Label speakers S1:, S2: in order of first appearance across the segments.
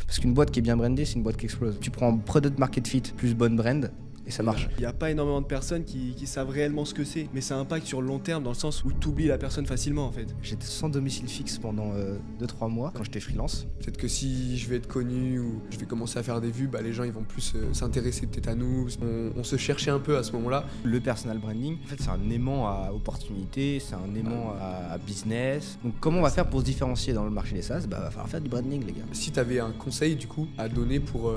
S1: Parce qu'une boîte qui est bien brandée, c'est une boîte qui explose. Tu prends product market fit plus bonne brand, et ça marche.
S2: Il n'y a pas énormément de personnes qui savent réellement ce que c'est, mais ça impacte sur le long terme dans le sens où tu oublies la personne facilement en fait.
S1: J'étais sans domicile fixe pendant 2-3 mois quand j'étais freelance.
S3: Peut-être que si je vais être connu ou je vais commencer à faire des vues, bah, les gens ils vont plus s'intéresser peut-être à nous. On se cherchait un peu à ce moment-là.
S1: Le personal branding, en fait, c'est un aimant à opportunité, c'est un aimant à business. Donc comment on va faire pour se différencier dans le marché des SaaS? Va falloir faire du branding, les gars.
S3: Si tu avais un conseil du coup à donner pour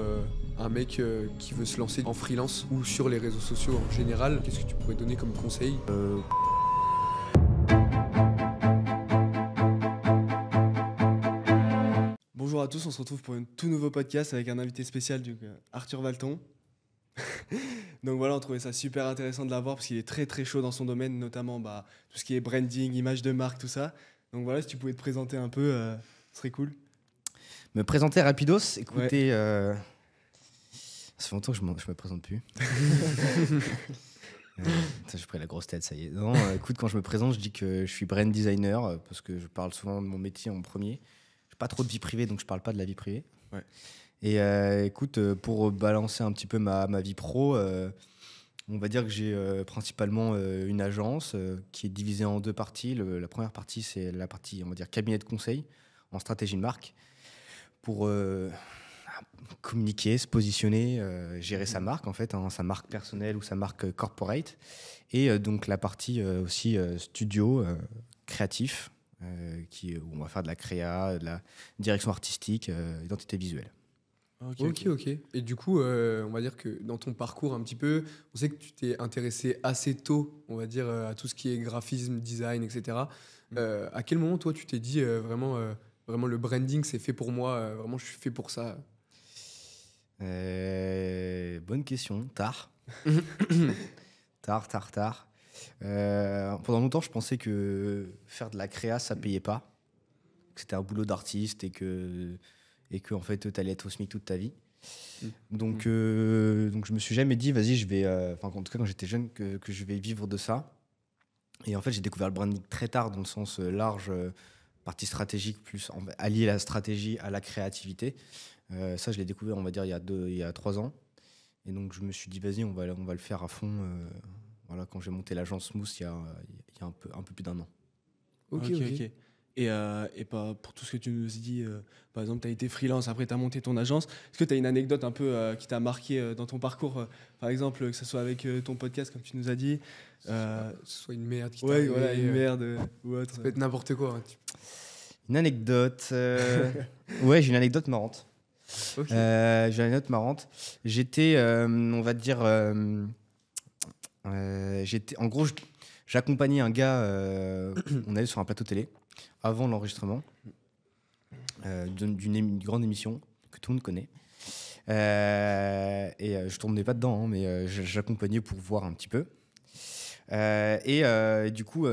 S3: un mec qui veut se lancer en freelance ou sur les réseaux sociaux en général, qu'est-ce que tu pourrais donner comme conseil?
S2: Bonjour à tous, on se retrouve pour un tout nouveau podcast avec un invité spécial, Arthur Valton. Donc voilà, on trouvait ça super intéressant de l'avoir parce qu'il est très très chaud dans son domaine, notamment tout ce qui est branding, image de marque, tout ça. Donc voilà, si tu pouvais te présenter un peu, ce serait cool.
S1: Me présenter rapidos, écoutez, ça fait longtemps que je me présente plus. J'ai pris la grosse tête, ça y est. Non, écoute, quand je me présente, je dis que je suis brand designer parce que je parle souvent de mon métier en premier. J'ai pas trop de vie privée, donc je parle pas de la vie privée.
S2: Ouais.
S1: Et écoute, pour balancer un petit peu ma vie pro, on va dire que j'ai principalement une agence qui est divisée en deux parties. La première partie, c'est la partie, on va dire, cabinet de conseil en stratégie de marque pour communiquer, se positionner, gérer sa marque en fait, sa marque personnelle ou sa marque corporate. Et donc la partie aussi studio, créatif, où on va faire de la créa, de la direction artistique, identité visuelle.
S3: Ok. Et du coup, on va dire que dans ton parcours un petit peu, on sait que tu t'es intéressé assez tôt, on va dire, à tout ce qui est graphisme, design, etc. À quel moment, toi, tu t'es dit vraiment le branding, c'est fait pour moi, vraiment, je suis fait pour ça?
S1: Bonne question. Tard. Tard. Pendant longtemps, je pensais que faire de la créa, ça payait pas. Que c'était un boulot d'artiste et que en fait, tu allais être au SMIC toute ta vie. Donc je me suis jamais dit, vas-y, je vais... en tout cas, quand j'étais jeune, que je vais vivre de ça. Et en fait, j'ai découvert le branding très tard, dans le sens large, partie stratégique, plus allier la stratégie à la créativité. Ça, je l'ai découvert, on va dire, il y a 3 ans. Et donc, je me suis dit, vas-y, on va le faire à fond. Voilà, quand j'ai monté l'agence Smooth, il y a un peu plus d'1 an.
S2: Ok. Et pour tout ce que tu nous as dit, par exemple, tu as été freelance, après tu as monté ton agence. Est-ce que tu as une anecdote un peu qui t'a marqué dans ton parcours, par exemple, que ce soit avec ton podcast, comme tu nous as dit
S3: Soit une merde qui
S2: Ouais, voilà, une merde ou autre.
S3: Ça peut être n'importe quoi. Hein.
S1: Une anecdote. Ouais, j'ai une anecdote marrante.
S3: Ok.
S1: J'ai une anecdote marrante. J'étais, on va dire, en gros, j'accompagnais un gars. On allait sur un plateau télé avant l'enregistrement d'une grande émission que tout le monde connaît. Et je tournais pas dedans, hein, mais j'accompagnais pour voir un petit peu. Et du coup,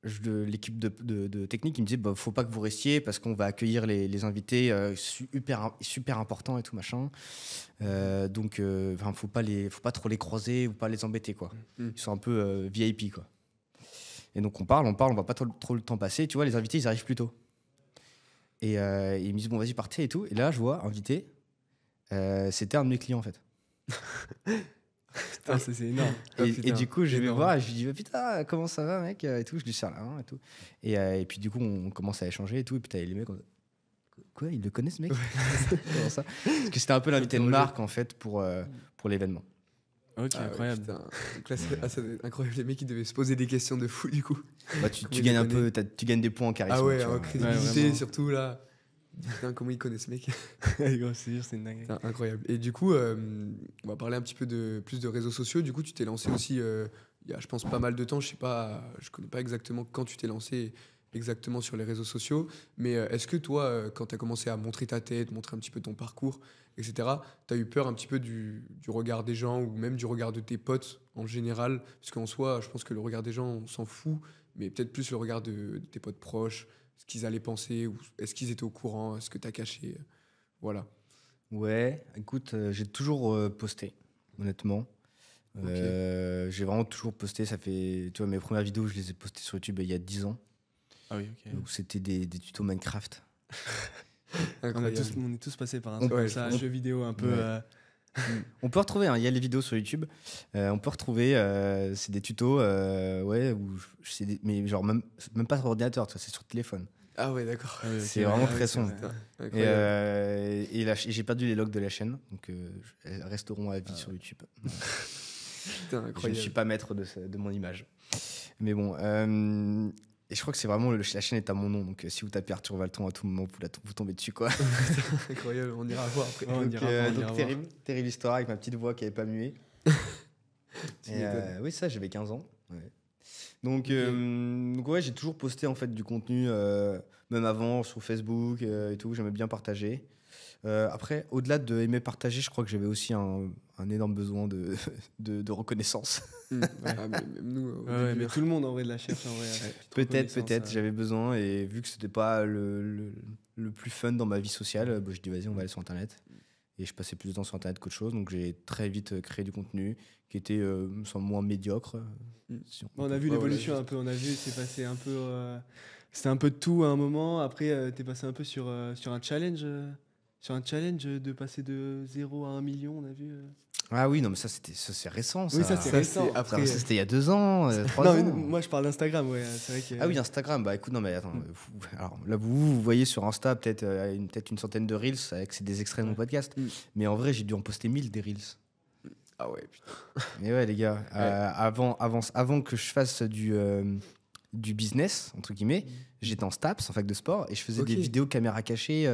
S1: l'équipe de technique, il me disait faut pas que vous restiez parce qu'on va accueillir les invités super importants et tout machin. Donc, faut pas trop les croiser ou pas les embêter, quoi. Ils sont un peu VIP, quoi. Et donc on parle, on voit pas trop le temps passer. Tu vois, les invités, ils arrivent plus tôt. Et ils me disent bon, vas-y, partez et tout. Et là, je vois invité, c'était un de mes clients en fait.
S2: Putain, c'est énorme.
S1: Et du coup, je vais voir et je lui dis putain, comment ça va, mec, et tout. Je lui sers la main et tout. Et puis du coup, on commence à échanger et tout. Et puis t'as les mecs, quoi, ils le connaissent, ce mec? Comment ça? Parce que c'était un peu l'invité de marque en fait pour l'événement.
S2: Ok, incroyable.
S3: Ouais, c'est incroyable. Les mecs, ils devaient se poser des questions de fou du coup.
S1: Tu gagnes un peu, tu gagnes des points en charisme.
S3: Ah ouais,
S1: en
S3: crédibilité surtout là. Putain, comment ils connaissent ce mec?
S2: C'est une dinguerie.
S3: Incroyable. Et du coup, on va parler un petit peu plus de réseaux sociaux. Du coup, tu t'es lancé aussi il y a, je pense, pas mal de temps. Je connais pas exactement quand tu t'es lancé exactement sur les réseaux sociaux. Mais est-ce que toi, quand tu as commencé à montrer ta tête, montrer un petit peu ton parcours, etc., tu as eu peur un petit peu du regard des gens ou même du regard de tes potes en général? Parce qu'en soi, je pense que le regard des gens, on s'en fout, mais peut-être plus le regard de tes potes proches, ce qu'ils allaient penser, ou est-ce qu'ils étaient au courant, est-ce que tu as caché, voilà.
S1: Ouais, écoute, j'ai toujours posté, honnêtement. Okay. J'ai vraiment toujours posté. Ça fait, tu vois, mes premières vidéos, je les ai postées sur YouTube il y a 10 ans.
S2: Ah oui, ok.
S1: Où c'était des tutos Minecraft.
S3: Incroyable.
S2: On est tous passés par un
S1: On-
S2: truc
S3: ouais,
S2: comme ça, un
S1: on-
S2: jeu vidéo un peu.
S1: Ouais. On peut retrouver, hein, il y a les vidéos sur YouTube. On peut retrouver, c'est des tutos, ouais, mais genre même pas sur ordinateur, tu vois, c'est sur téléphone.
S3: Ah ouais, d'accord.
S2: Ah ouais, ok,
S1: C'est
S2: ouais,
S1: vraiment
S2: ouais,
S1: très
S2: c'est
S1: sombre.
S2: vrai.
S1: Et,
S3: Incroyable.
S1: et j'ai perdu les logs de la chaîne, donc elles resteront à vie sur YouTube.
S3: Putain,
S1: Je ne
S3: incroyable.
S1: suis pas maître de mon image. Mais bon, et je crois que c'est vraiment la chaîne est à mon nom, donc si vous tapez Arthur Valton à tout moment, vous tombez dessus, quoi.
S3: Incroyable, on ira voir après.
S2: Ouais, on
S1: Donc,
S2: ira voir, on
S1: donc
S2: ira voir.
S1: terrible histoire avec ma petite voix qui n'avait pas mué.
S3: Tu
S1: Et,
S3: m'étonnes.
S1: oui, ça, j'avais 15 ans. Ouais. Donc,
S3: Ok.
S1: donc ouais, j'ai toujours posté en fait du contenu, même avant sur Facebook et tout. J'aimais bien partager. Après, au-delà de aimer partager, je crois que j'avais aussi un énorme besoin de reconnaissance.
S3: Ah, mais même nous, au
S2: Ouais,
S3: début,
S2: mais tout le monde en vrai de la cherche en vrai.
S1: Peut-être, j'avais besoin et vu que c'était pas le plus fun dans ma vie sociale, bah, je dis vas-y, on va aller sur Internet. Et je passais plus de temps sur Internet qu'autre chose, donc j'ai très vite créé du contenu qui était sans moins médiocre. si
S2: On a vu
S3: Ouais,
S2: l'évolution
S3: voilà,
S2: un peu, on a vu, c'est passé un peu. C'était un peu de tout à un moment. Après, t'es passé un peu sur un challenge. Sur un challenge de passer de 0 à 1 million, on a vu.
S1: Ah oui, non, mais ça c'est récent.
S2: Oui, ça,
S3: Ça,
S2: c'est récent.
S3: c'est après.
S1: Ça, c'était il y a 2 ans, 3
S2: Non,
S1: ans.
S2: mais moi je parle d'Instagram, ouais. C'est vrai que.
S1: Ah oui, Instagram, bah écoute, non mais attends, alors là vous voyez sur Insta peut-être une centaine de reels avec c'est des extraits de mon podcast,
S3: Mm.
S1: mais en vrai j'ai dû en poster 1000 des reels.
S3: Ah ouais, putain.
S1: Mais ouais les gars, avant que je fasse du business entre guillemets, j'étais en STAPS, en fac de sport, et je faisais
S3: Ok.
S1: des vidéos caméra cachée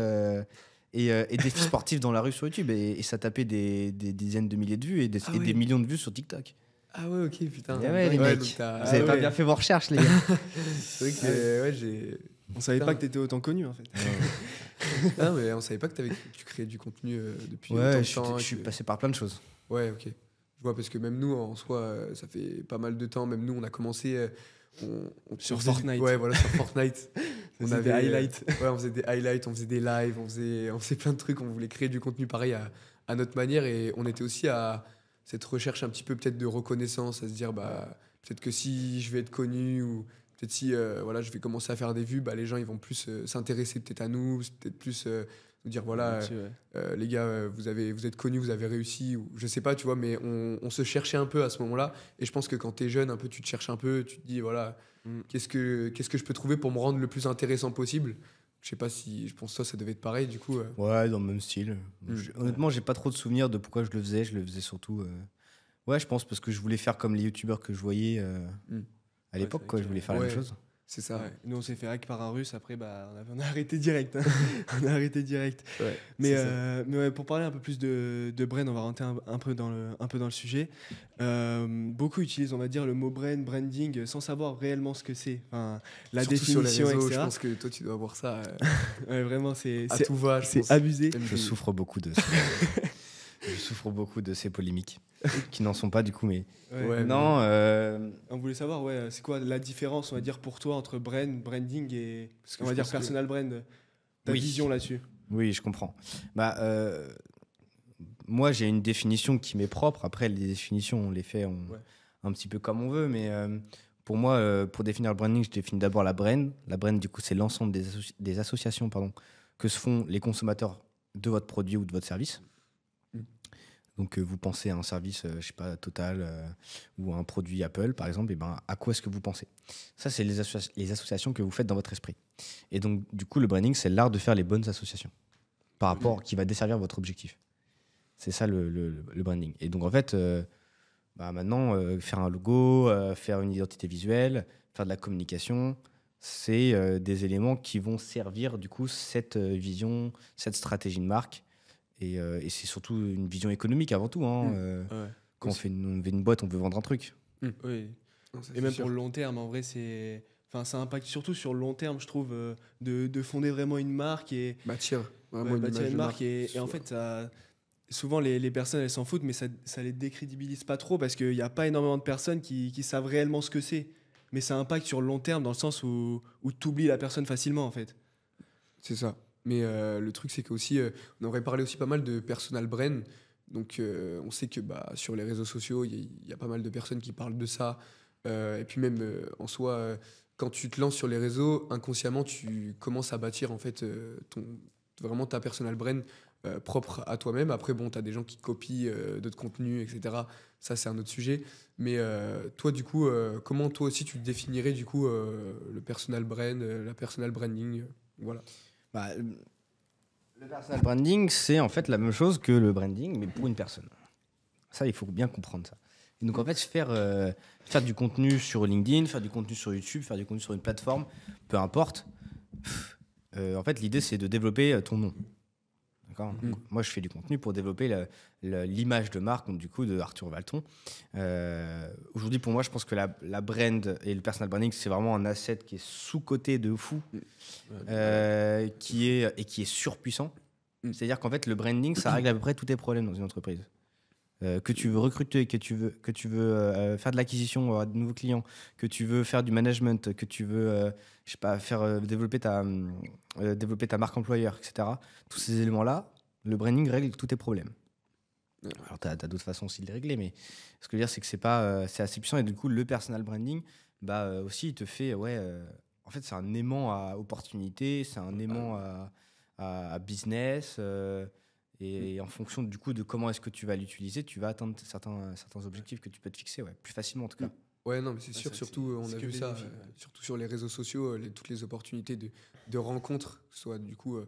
S1: et défis sportifs dans la rue sur YouTube, et ça tapait des dizaines de milliers de vues et des
S3: Ah ouais.
S1: millions de vues sur TikTok.
S3: Ah ouais, ok, putain.
S1: Eh ouais, les
S3: donc
S1: mecs,
S3: t'as-
S1: vous avez pas
S2: ouais.
S1: bien fait vos recherches les gars.
S3: C'est vrai que ouais, j'ai.
S2: On savait
S3: Putain.
S2: pas que t'étais autant connu en fait.
S3: Ah, mais on savait pas que tu créais du contenu depuis autant
S1: Ouais,
S3: de
S1: je
S3: temps.
S1: suis
S3: que-
S1: passé par plein de choses.
S3: Ouais, ok. Je vois, parce que même nous, en soi, ça fait pas mal de temps. Même nous, on a commencé.
S2: Sur
S3: on faisait
S2: Fortnite.
S3: Ouais, voilà, sur Fortnite.
S2: On faisait des highlights.
S3: Ouais, on faisait des highlights, on faisait des lives, on faisait plein de trucs. On voulait créer du contenu pareil à notre manière. Et on était aussi à cette recherche un petit peu peut-être de reconnaissance, à se dire, bah, peut-être que si je vais être connu ou peut-être si voilà, je vais commencer à faire des vues, bah, les gens ils vont plus s'intéresser peut-être à nous, peut-être plus nous dire, voilà,
S2: Là-dessus, ouais.
S3: les gars, vous êtes connus, vous avez réussi, ou je sais pas, tu vois, mais on se cherchait un peu à ce moment-là. Et je pense que quand t'es jeune, un peu, tu te cherches un peu, tu te dis, voilà,
S2: Mm.
S3: qu'est-ce que je peux trouver pour me rendre le plus intéressant possible. Je sais pas si, je pense que ça devait être pareil, du coup.
S1: Ouais, dans le même style.
S3: Mm.
S1: Honnêtement, j'ai pas trop de souvenirs de pourquoi je le faisais. Je le faisais surtout. Ouais, je pense parce que je voulais faire comme les youtubeurs que je voyais
S3: Mm.
S1: à l'époque,
S2: c'est
S1: quoi.
S2: vrai
S1: Je
S2: que-
S1: voulais faire la
S3: Ouais.
S1: même chose.
S3: C'est ça.
S2: Ouais. Nous on s'est fait hack par un russe, après bah, on a arrêté direct. Hein. On a arrêté direct.
S3: Ouais,
S2: Mais,
S3: c'est ça.
S2: mais ouais, pour parler un peu plus de brain, on va rentrer un peu dans le sujet. Beaucoup utilisent, on va dire, le mot brain, branding, sans savoir réellement ce que c'est. Enfin, la
S3: Surtout sur les
S2: définition,
S3: réseaux,
S2: etc.
S3: je pense que toi, tu dois voir ça
S2: Ouais, vraiment, c'est
S3: à tout va. je
S2: c'est
S3: pense.
S2: abusé.
S3: Même
S1: Je
S3: des-
S1: souffre beaucoup de. Je souffre beaucoup de ces polémiques qui n'en sont pas du coup, mais
S2: Ouais.
S3: Ouais,
S1: non.
S2: On voulait savoir, ouais, c'est quoi la différence, on va dire, pour toi entre branding et,
S3: Parce que
S2: on va
S3: je
S2: dire,
S3: pense que-
S2: personal brand. Ta
S1: Oui.
S2: vision là-dessus.
S1: Oui, je comprends. Bah, moi, j'ai une définition qui m'est propre. Après, les définitions, on les fait
S2: Ouais.
S1: un petit peu comme on veut. Mais pour moi, pour définir le branding, je définis d'abord la brand. La brand, du coup, c'est l'ensemble des associations que se font les consommateurs de votre produit ou de votre service.
S3: Mm.
S1: Donc, vous pensez à un service, je sais pas, Total ou à un produit Apple, par exemple, et ben, à quoi est-ce que vous pensez? Ça, c'est les associations que vous faites dans votre esprit. Et donc, du coup, le branding, c'est l'art de faire les bonnes associations par rapport qui va desservir votre objectif. C'est ça le branding. Et donc, en fait, maintenant, faire un logo, faire une identité visuelle, faire de la communication, c'est des éléments qui vont servir, du coup, cette vision, cette stratégie de marque. Et c'est surtout une vision économique avant tout. Hein.
S2: Ouais.
S1: Quand on fait une boîte, on veut vendre un truc.
S2: Oui.
S3: Non, ça,
S2: Et
S3: c'est
S2: même
S3: sûr.
S2: pour le long terme, en vrai, ça impacte surtout sur le long terme, je trouve, de fonder vraiment une marque et
S3: Bâtir vraiment
S2: ouais,
S3: une
S2: bâtir
S3: image
S2: une
S3: de
S2: marque. Et en fait, souvent, les personnes, elles s'en foutent, mais ça les décrédibilise pas trop parce qu'il n'y a pas énormément de personnes qui savent réellement ce que c'est. Mais ça impacte sur le long terme dans le sens où tu oublies la personne facilement, en fait.
S3: C'est ça. Mais le truc, c'est qu'aussi, on aurait parlé aussi pas mal de personal brand. Donc, on sait que sur les réseaux sociaux, il y a pas mal de personnes qui parlent de ça. Et puis même, en soi, quand tu te lances sur les réseaux, inconsciemment, tu commences à bâtir en fait vraiment ta personal brand propre à toi-même. Après, bon, tu as des gens qui copient d'autres contenus, etc. Ça, c'est un autre sujet. Mais toi, du coup, comment toi aussi tu définirais du coup le personal brand, la personal branding voilà.
S1: Bah, le personal branding, c'est en fait la même chose que le branding, mais pour une personne. Ça, il faut bien comprendre ça. Et donc, en fait, faire du contenu sur LinkedIn, faire du contenu sur YouTube, faire du contenu sur une plateforme, peu importe. En fait, l'idée, c'est de développer ton nom. D'accord. Donc, moi, je fais du contenu pour développer l'image de marque, donc, du coup, de Arthur Valton. Aujourd'hui, pour moi, je pense que la brand et le personal branding, c'est vraiment un asset qui est sous-coté de fou, qui est surpuissant. C'est-à-dire qu'en fait, le branding, ça règle à peu près tous tes problèmes dans une entreprise. Que tu veux recruter, que tu veux faire de l'acquisition, avoir de nouveaux clients, que tu veux faire du management, que tu veux je sais pas, développer ta marque employeur, etc. Tous ces éléments-là, le branding règle tous tes problèmes. Alors, tu as d'autres façons aussi de les régler, mais ce que je veux dire, c'est que c'est assez puissant. Et du coup, le personal branding, aussi, il te fait... en fait, c'est un aimant à opportunité, c'est un aimant à business... Et en fonction du coup de comment est-ce que tu vas l'utiliser, tu vas atteindre certains objectifs que tu peux te fixer, plus facilement en tout cas.
S3: Ouais, non, mais c'est sûr, surtout on a vu ça, surtout sur les réseaux sociaux, toutes les opportunités de rencontres, que ce soit du coup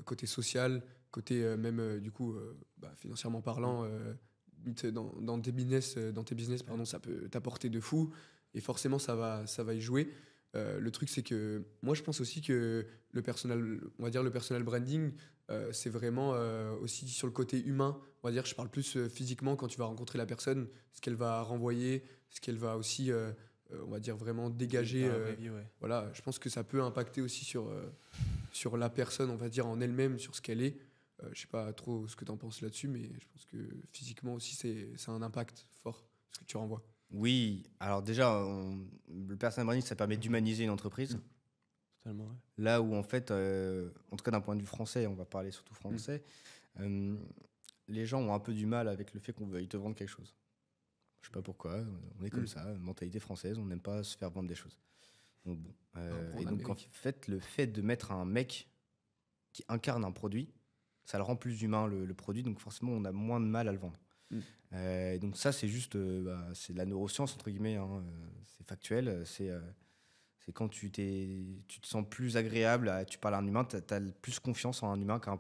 S3: côté social, côté même du coup financièrement parlant, dans tes business, pardon, ça peut t'apporter de fou, et forcément ça va y jouer. Le truc, c'est que moi, je pense aussi que le personal branding, c'est vraiment aussi sur le côté humain. On va dire, je parle plus physiquement quand tu vas rencontrer la personne, ce qu'elle va renvoyer, ce qu'elle va aussi, on va dire, vraiment dégager. Voilà, je pense que ça peut impacter aussi sur la personne, on va dire, en elle-même, sur ce qu'elle est. Je sais pas trop ce que tu en penses là-dessus, mais je pense que physiquement aussi, ça a un impact fort, ce que tu renvoies.
S1: Oui, alors déjà, le personal branding, ça permet d'humaniser une entreprise.
S2: Totalement, ouais.
S1: Là où, en fait, en tout cas d'un point de vue français, on va parler surtout français, les gens ont un peu du mal avec le fait qu'on veuille te vendre quelque chose. Je sais pas pourquoi, on est comme ça, mentalité française, on n'aime pas se faire vendre des choses. Donc bon. Et donc, en fait, le fait de mettre un mec qui incarne un produit, ça le rend plus humain, le produit, donc forcément, on a moins de mal à le vendre. Donc ça, c'est juste c'est de la neuroscience, entre guillemets, hein, c'est factuel, c'est quand tu te sens plus agréable, tu parles à un humain, tu as plus confiance en un humain qu'un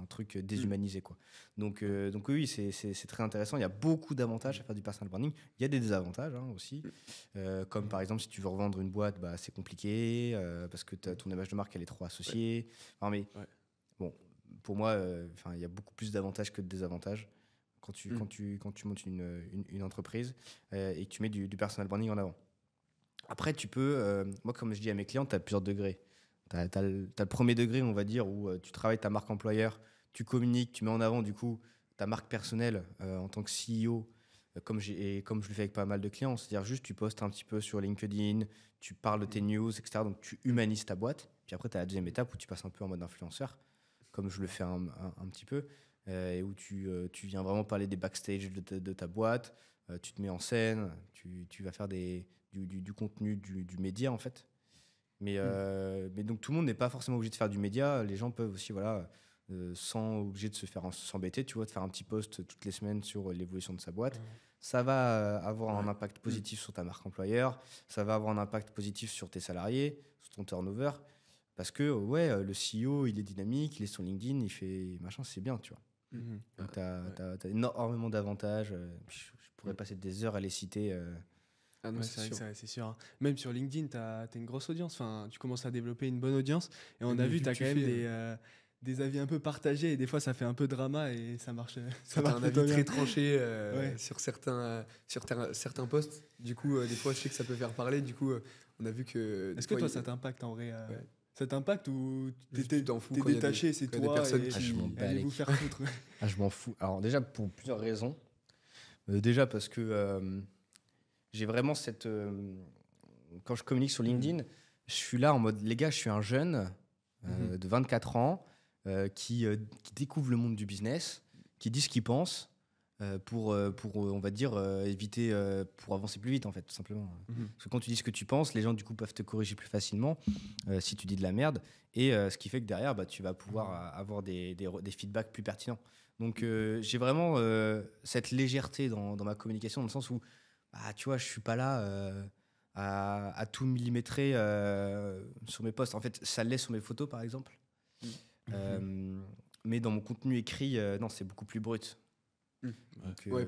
S1: truc déshumanisé, quoi. Donc oui, c'est très intéressant. Il y a beaucoup d'avantages à faire du personal branding. Il y a des désavantages aussi. Comme par exemple, si tu veux revendre une boîte, c'est compliqué parce que ton image de marque, elle est trop associée. Enfin, mais bon, pour moi, il y a beaucoup plus d'avantages que de désavantages quand tu montes une entreprise et que tu mets du personal branding en avant. Après, tu peux, moi, comme je dis à mes clients, tu as plusieurs degrés. Tu as le premier degré, on va dire, où tu travailles ta marque employeur, tu communiques, tu mets en avant, du coup, ta marque personnelle en tant que CEO, comme je le fais avec pas mal de clients. C'est-à-dire juste, tu postes un petit peu sur LinkedIn, tu parles de tes news, etc. Donc, tu humanises ta boîte. Puis après, tu as la deuxième étape où tu passes un peu en mode influenceur, comme je le fais un petit peu, et où tu viens vraiment parler des backstage de ta boîte, tu te mets en scène, tu vas faire du contenu du média en fait. Mais donc tout le monde n'est pas forcément obligé de faire du média. Les gens peuvent aussi, sans obligé de s'embêter, tu vois, de faire un petit post toutes les semaines sur l'évolution de sa boîte. Ça va avoir un impact positif sur ta marque employeur. Ça va avoir un impact positif sur tes salariés, sur ton turnover. Parce que le CEO, il est dynamique, il est sur LinkedIn, il fait machin, c'est bien, tu vois. Donc t'as énormément d'avantages. Je pourrais passer des heures à les citer.
S2: C'est sûr. Hein. Même sur LinkedIn, tu as une grosse audience. Enfin, tu commences à développer une bonne audience. Et on a vu, tu as quand même des avis un peu partagés. Et des fois, ça fait un peu drama et ça marche.
S3: Ça marche un avis très tranché sur certains posts. Du coup, des fois, je sais que ça peut faire parler. Du coup, on a vu que...
S2: Est-ce que toi, ça t'impacte en vrai Ça t'impacte ou t'es
S3: détaché,
S2: c'est toi et allez vous faire foutre.
S1: Je m'en fous. Alors déjà, pour plusieurs raisons. Déjà parce que... j'ai vraiment cette... quand je communique sur LinkedIn, je suis là en mode, les gars, je suis un jeune de 24 ans qui découvre le monde du business, qui dit ce qu'il pense. on va dire, éviter, pour avancer plus vite, en fait, tout simplement. Parce que quand tu dis ce que tu penses, les gens, du coup, peuvent te corriger plus facilement si tu dis de la merde. Et ce qui fait que derrière, bah, tu vas pouvoir avoir des feedbacks plus pertinents. Donc, j'ai vraiment cette légèreté dans ma communication, dans le sens où, tu vois, je suis pas là à tout millimétrer sur mes posts. En fait, ça l'est sur mes photos, par exemple. Mais dans mon contenu écrit, non, c'est beaucoup plus brut. Donc,
S3: Ouais,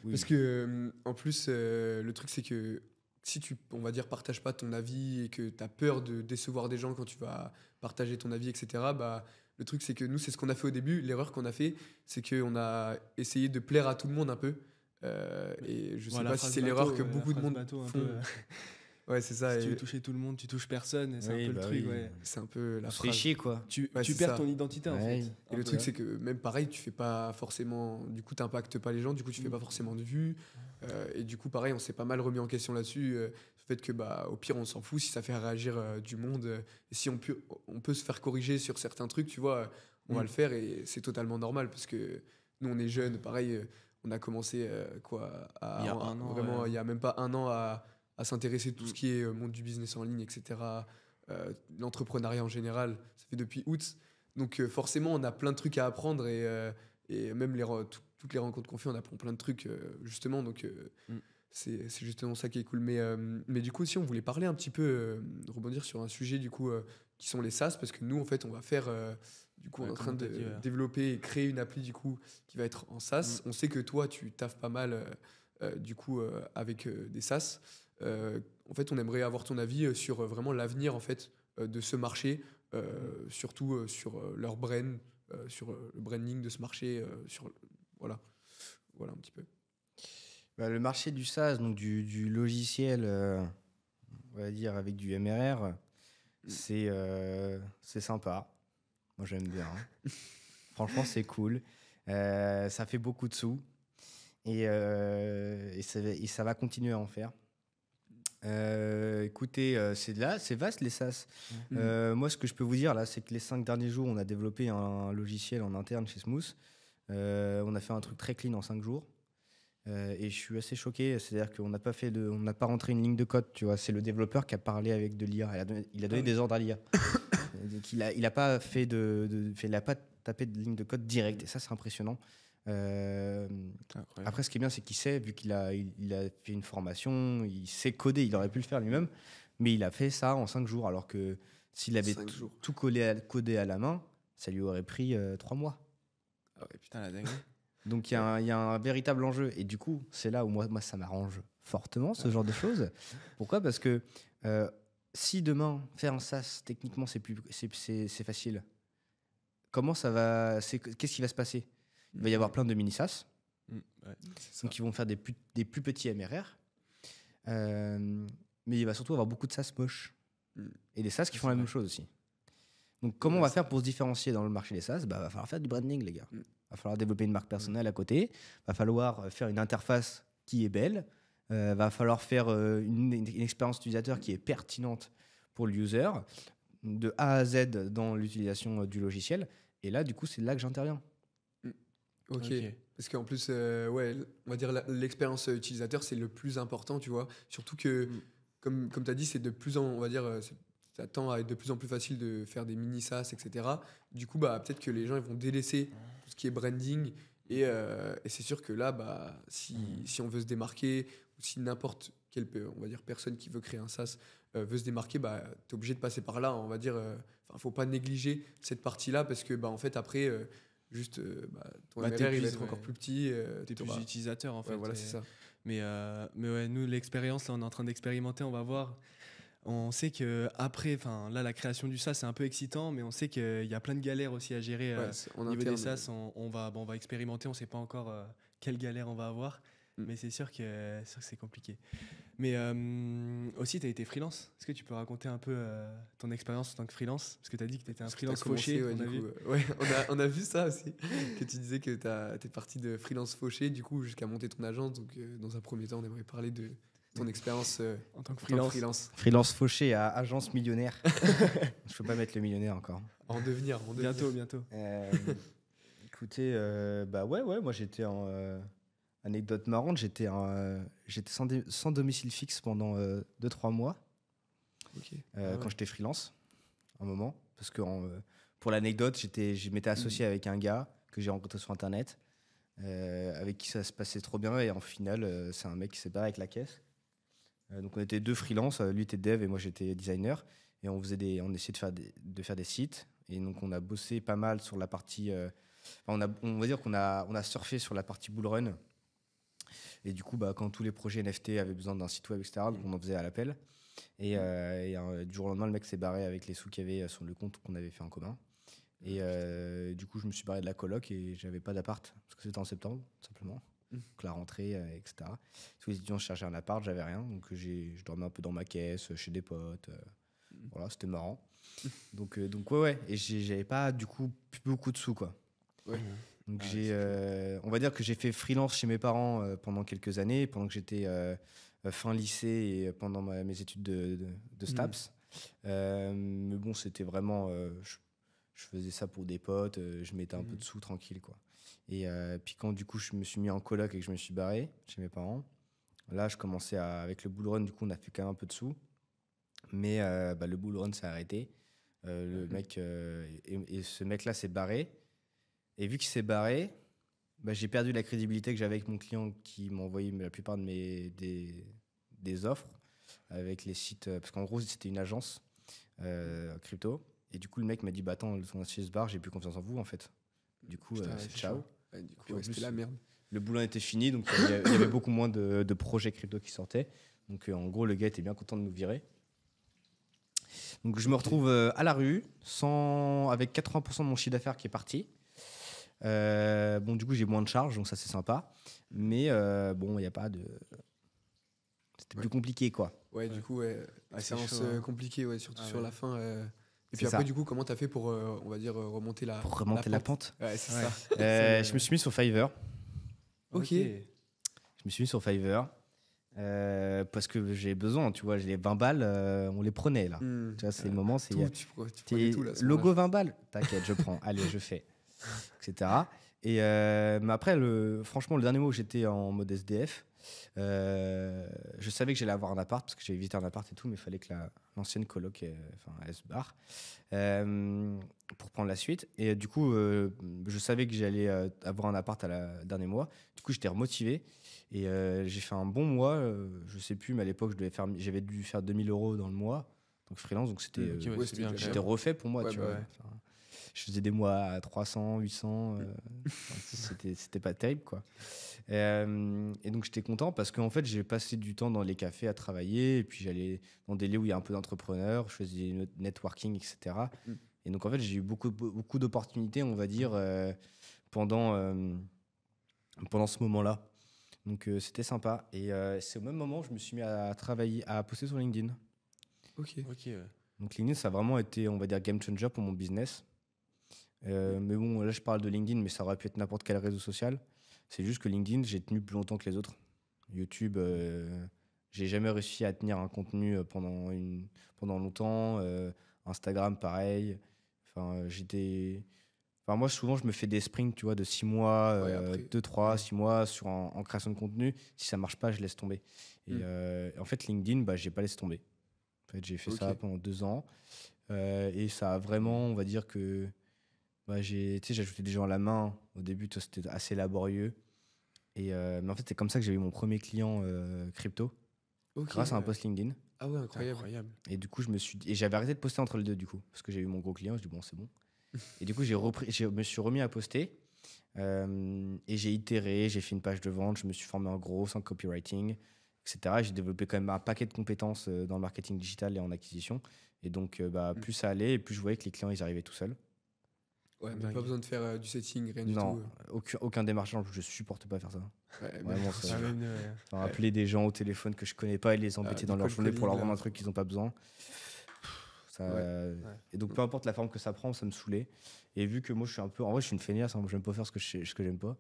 S3: parce que en plus, le truc, c'est que si tu, on va dire, partages pas ton avis et que tu as peur de décevoir des gens quand tu vas partager ton avis, etc., bah, le truc, c'est que nous, c'est ce qu'on a fait au début. L'erreur qu'on a fait, c'est qu'on a essayé de plaire à tout le monde un peu. Et je sais pas si c'est l'erreur que beaucoup de monde font. Ouais, c'est ça.
S2: Si tu veux toucher tout le monde, tu touches personne. Et c'est un peu le truc. Ouais.
S3: C'est un peu la
S1: on se
S3: phrase.
S1: fait chier, quoi.
S2: Tu perds ton identité, en fait.
S3: Et le truc, c'est que même pareil, tu fais pas forcément. Du coup, t'impactes pas les gens, du coup, tu fais pas forcément de vues. Et du coup, pareil, on s'est pas mal remis en question là-dessus. Le fait que, bah, au pire, on s'en fout si ça fait réagir du monde. Et si on peut se faire corriger sur certains trucs, tu vois, on va le faire et c'est totalement normal parce que nous, on est jeunes. Pareil, on a commencé il y a même pas un an à s'intéresser à tout ce qui est monde du business en ligne, etc. L'entrepreneuriat en général, ça fait depuis août. Donc forcément, on a plein de trucs à apprendre et même toutes les rencontres qu'on fait, on apprend plein de trucs justement. Donc c'est justement ça qui est cool. Mais du coup, si on voulait parler un petit peu, rebondir sur un sujet du coup qui sont les SaaS, parce que nous, en fait, on va faire... du coup, on est en train de développer et créer une appli du coup qui va être en SaaS. On sait que toi, tu taffes pas mal du coup avec des SaaS. En fait, on aimerait avoir ton avis sur vraiment l'avenir en fait de ce marché, surtout sur leur brand, sur le branding de ce marché, voilà un petit peu.
S1: Bah, le marché du SaaS, donc du logiciel, on va dire avec du MRR, c'est sympa. Moi, j'aime bien. Franchement, c'est cool. Ça fait beaucoup de sous et ça va continuer à en faire. Écoutez, c'est vaste les SaaS. Moi, ce que je peux vous dire là, c'est que les 5 derniers jours, on a développé un logiciel en interne chez Smooth. On a fait un truc très clean en 5 jours. Et je suis assez choqué. C'est-à-dire qu'on n'a pas rentré une ligne de code. Tu vois, c'est le développeur qui a parlé avec de l'IA. Il a donné des ordres à l'IA. Il n'a pas tapé de ligne de code direct. Et ça, c'est impressionnant. Après, ce qui est bien, c'est qu'il sait, vu qu'il a fait une formation, il sait coder, il aurait pu le faire lui-même, mais il a fait ça en 5 jours, alors que s'il avait tout codé à la main, ça lui aurait pris 3 mois.
S2: Ah ouais, putain, la dingue.
S1: Donc il y a un véritable enjeu, et du coup, c'est là où moi ça m'arrange fortement, ce genre de choses. Pourquoi ? Parce que si demain, faire un SaaS, techniquement, c'est facile, qu'est-ce qui va se passer ? Il va y avoir plein de mini-SaaS, donc ils vont faire des plus petits MRR, mais il va surtout avoir beaucoup de SaaS moches, et des SaaS qui font la même chose aussi. Donc comment on va faire pour se différencier dans le marché des SaaS ? Va falloir faire du branding, les gars. Va falloir développer une marque personnelle à côté, va falloir faire une interface qui est belle, va falloir faire une expérience utilisateur qui est pertinente pour le user, de A à Z dans l'utilisation du logiciel, et là, du coup, c'est là que j'interviens.
S3: Ok. Parce qu'en plus, on va dire l'expérience utilisateur, c'est le plus important, tu vois. Surtout que, comme tu as dit, c'est de plus en, on va dire, ça tend à être de plus en plus facile de faire des mini SaaS, etc. Du coup, bah, peut-être que les gens ils vont délaisser tout ce qui est branding. Et c'est sûr que là, bah, si on veut se démarquer, ou si n'importe quelle, on va dire, personne qui veut créer un SaaS veut se démarquer, bah, tu es obligé de passer par là. On va dire, faut pas négliger cette partie-là parce que, bah, en fait, après... ton MRR il va être encore plus petit,
S2: t'es plus utilisateur en fait.
S3: Ouais, voilà, c'est ça.
S2: Mais ouais, nous l'expérience là on est en train d'expérimenter, on va voir. On sait que après, là la création du SaaS c'est un peu excitant, mais on sait qu'il y a plein de galères aussi à gérer au niveau des SaaS. On va expérimenter, on sait pas encore quelle galère on va avoir, mais c'est sûr que c'est compliqué. Mais aussi, tu as été freelance. Est-ce que tu peux raconter un peu ton expérience en tant que freelance ? Parce que tu as dit que tu étais un freelance fauché.
S3: On a vu ça aussi. Que tu disais que tu es parti de freelance fauché, du coup, jusqu'à monter ton agence. Donc, dans un premier temps, on aimerait parler de ton expérience
S2: en tant que freelance.
S1: Freelance fauché à agence millionnaire. Je peux pas mettre le millionnaire encore.
S3: En devenir.
S2: Bientôt.
S1: Écoutez, moi j'étais Anecdote marrante, j'étais sans domicile fixe pendant 2-3 mois
S3: Ok.
S1: quand j'étais freelance, un moment. Parce que pour l'anecdote, je m'étais associé avec un gars que j'ai rencontré sur Internet, avec qui ça se passait trop bien. Et en final, c'est un mec qui s'est barré avec la caisse. Donc on était 2 freelances, lui était dev et moi j'étais designer. Et on essayait de faire des sites. Et donc on a bossé pas mal sur la partie... on va dire qu'on a surfé sur la partie bull run. Et du coup, quand tous les projets NFT avaient besoin d'un site web, etc., donc on en faisait à l'appel. Et du jour au lendemain, le mec s'est barré avec les sous qu'il y avait sur le compte qu'on avait fait en commun. Et du coup, je me suis barré de la coloc et j'avais pas d'appart parce que c'était en septembre, tout simplement. Donc la rentrée, etc. Tous les étudiants cherchaient un appart, j'avais rien. Donc je dormais un peu dans ma caisse, chez des potes. Voilà, c'était marrant. Donc ouais. Et j'avais pas, du coup, plus beaucoup de sous, quoi.
S3: Ouais.
S1: Donc on va dire que j'ai fait freelance chez mes parents pendant quelques années, pendant que j'étais fin lycée et pendant mes études de STAPS. Mais bon, c'était vraiment... je faisais ça pour des potes, je mettais un peu de sous tranquille, quoi. Et puis quand du coup je me suis mis en coloc et que je me suis barré chez mes parents, là je commençais avec le bull run, du coup on a fait quand même un peu de sous. Mais le bull run s'est arrêté. Le mec, et ce mec-là s'est barré. Et vu qu'il s'est barré, j'ai perdu la crédibilité que j'avais avec mon client qui m'envoyait la plupart des offres avec les sites. Parce qu'en gros, c'était une agence crypto. Et du coup, le mec m'a dit attends, ton associé se barre, j'ai plus confiance en vous en fait. Du coup, c'est ciao.
S3: Ouais, du coup, c'était la merde.
S1: Le boulot était fini, donc il y avait beaucoup moins de projets crypto qui sortaient. Donc en gros, le gars était bien content de nous virer. Donc je me retrouve à la rue, avec 80% de mon chiffre d'affaires qui est parti. Du coup, j'ai moins de charges, donc ça c'est sympa. Mais il n'y a pas de. C'était plus compliqué, quoi.
S3: Ouais, du coup, séance compliquée, surtout sur la fin. Et puis
S1: C'est
S3: après,
S1: ça.
S3: du coup, comment t'as fait pour, on va dire, remonter la
S1: Pour remonter la pente.
S3: Ouais, c'est ça.
S1: Je me suis mis sur Fiverr.
S3: Ok.
S1: Je me suis mis sur Fiverr parce que j'ai besoin, tu vois, j'ai les 20 balles, on les prenait là. Tu vois, c'est le moment, c'est
S3: Tu prenais tout là.
S1: logo 20 balles. T'inquiète, je prends. Allez, je fais, etc. Et mais après, franchement, le dernier mois où j'étais en mode SDF, je savais que j'allais avoir un appart parce que j'avais visité un appart et tout, mais il fallait que l'ancienne coloc, elle se barre pour prendre la suite. Et du coup, je savais que j'allais avoir un appart dernier mois. Du coup, j'étais remotivé et j'ai fait un bon mois. Je sais plus, mais à l'époque, j'avais dû faire 2000 € dans le mois. Donc freelance, donc c'était j'étais refait pour moi, tu vois. Enfin, je faisais des mois à 300, 800, c'était pas terrible, quoi. Et donc j'étais content parce qu'en fait j'ai passé du temps dans les cafés à travailler et puis j'allais dans des lieux où il y a un peu d'entrepreneurs, je faisais du networking, etc. Et donc en fait j'ai eu beaucoup d'opportunités, on va dire, pendant ce moment-là. Donc c'était sympa. Et c'est au même moment que je me suis mis à travailler, à poster sur LinkedIn.
S3: Ok.
S1: Donc LinkedIn, ça a vraiment été, on va dire, game changer pour mon business. Mais bon, là je parle de LinkedIn, mais ça aurait pu être n'importe quel réseau social. C'est juste que LinkedIn, j'ai tenu plus longtemps que les autres. YouTube, j'ai jamais réussi à tenir un contenu pendant longtemps. Instagram, pareil. Moi, souvent, je me fais des sprints, tu vois, de 6 mois, 2, 3, 6 mois en création de contenu. Si ça marche pas, je laisse tomber. Et en fait, LinkedIn, j'ai pas laissé tomber. En fait, j'ai fait ça pendant 2 ans. Et ça a vraiment, on va dire que j'ai ajouté des gens à la main. Au début, c'était assez laborieux. Mais en fait, c'est comme ça que j'ai eu mon premier client crypto, grâce à un post LinkedIn.
S3: Ah ouais, incroyable.
S1: Et du coup, j'avais arrêté de poster entre les deux, du coup, parce que j'ai eu mon gros client. Je dis bon, c'est bon. Et du coup, je me suis remis à poster. Et j'ai itéré, j'ai fait une page de vente, je me suis formé en gros, en copywriting, etc. J'ai développé quand même un paquet de compétences dans le marketing digital et en acquisition. Et donc, plus ça allait, et plus je voyais que les clients, ils arrivaient tout seuls.
S3: Ouais, mais pas besoin de faire du setting, rien du tout.
S1: Non, aucun démarchage, je supporte pas faire ça.
S3: Ouais,
S1: vraiment, appeler des gens au téléphone que je connais pas et les embêter dans leur journée pour leur vendre un truc qu'ils ont pas besoin. Et donc, peu importe la forme que ça prend, ça me saoulait. Et vu que moi, en vrai, je suis une feignasse, hein, j'aime pas faire ce que j'aime pas.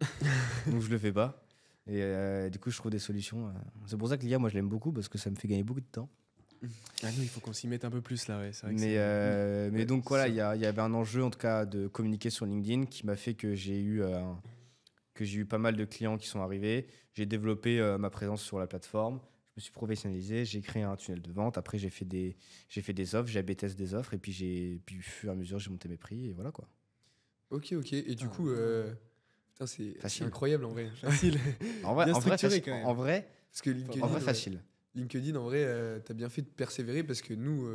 S1: Donc, je le fais pas. Et du coup, je trouve des solutions. C'est pour ça que l'IA, moi, je l'aime beaucoup parce que ça me fait gagner beaucoup de temps.
S2: Ah non, il faut qu'on s'y mette un peu plus là, ouais. C'est vrai
S1: mais donc voilà, il y avait un enjeu en tout cas de communiquer sur LinkedIn qui m'a fait que j'ai eu que j'ai eu pas mal de clients qui sont arrivés. J'ai développé ma présence sur la plateforme. Je me suis professionnalisé. J'ai créé un tunnel de vente. Après, j'ai fait des offres. J'ai AB test des offres. Et puis, au fur et à mesure, j'ai monté mes prix. Et voilà quoi.
S3: Ok. Et du coup, putain, c'est
S1: Facile.
S3: incroyable en vrai.
S2: Facile.
S1: En vrai,
S2: Bien
S1: en vrai,
S2: structuré, quand même.
S1: en vrai,
S3: Parce que LinkedIn,
S1: en vrai, facile.
S3: LinkedIn, en vrai, t'as bien fait de persévérer parce que nous,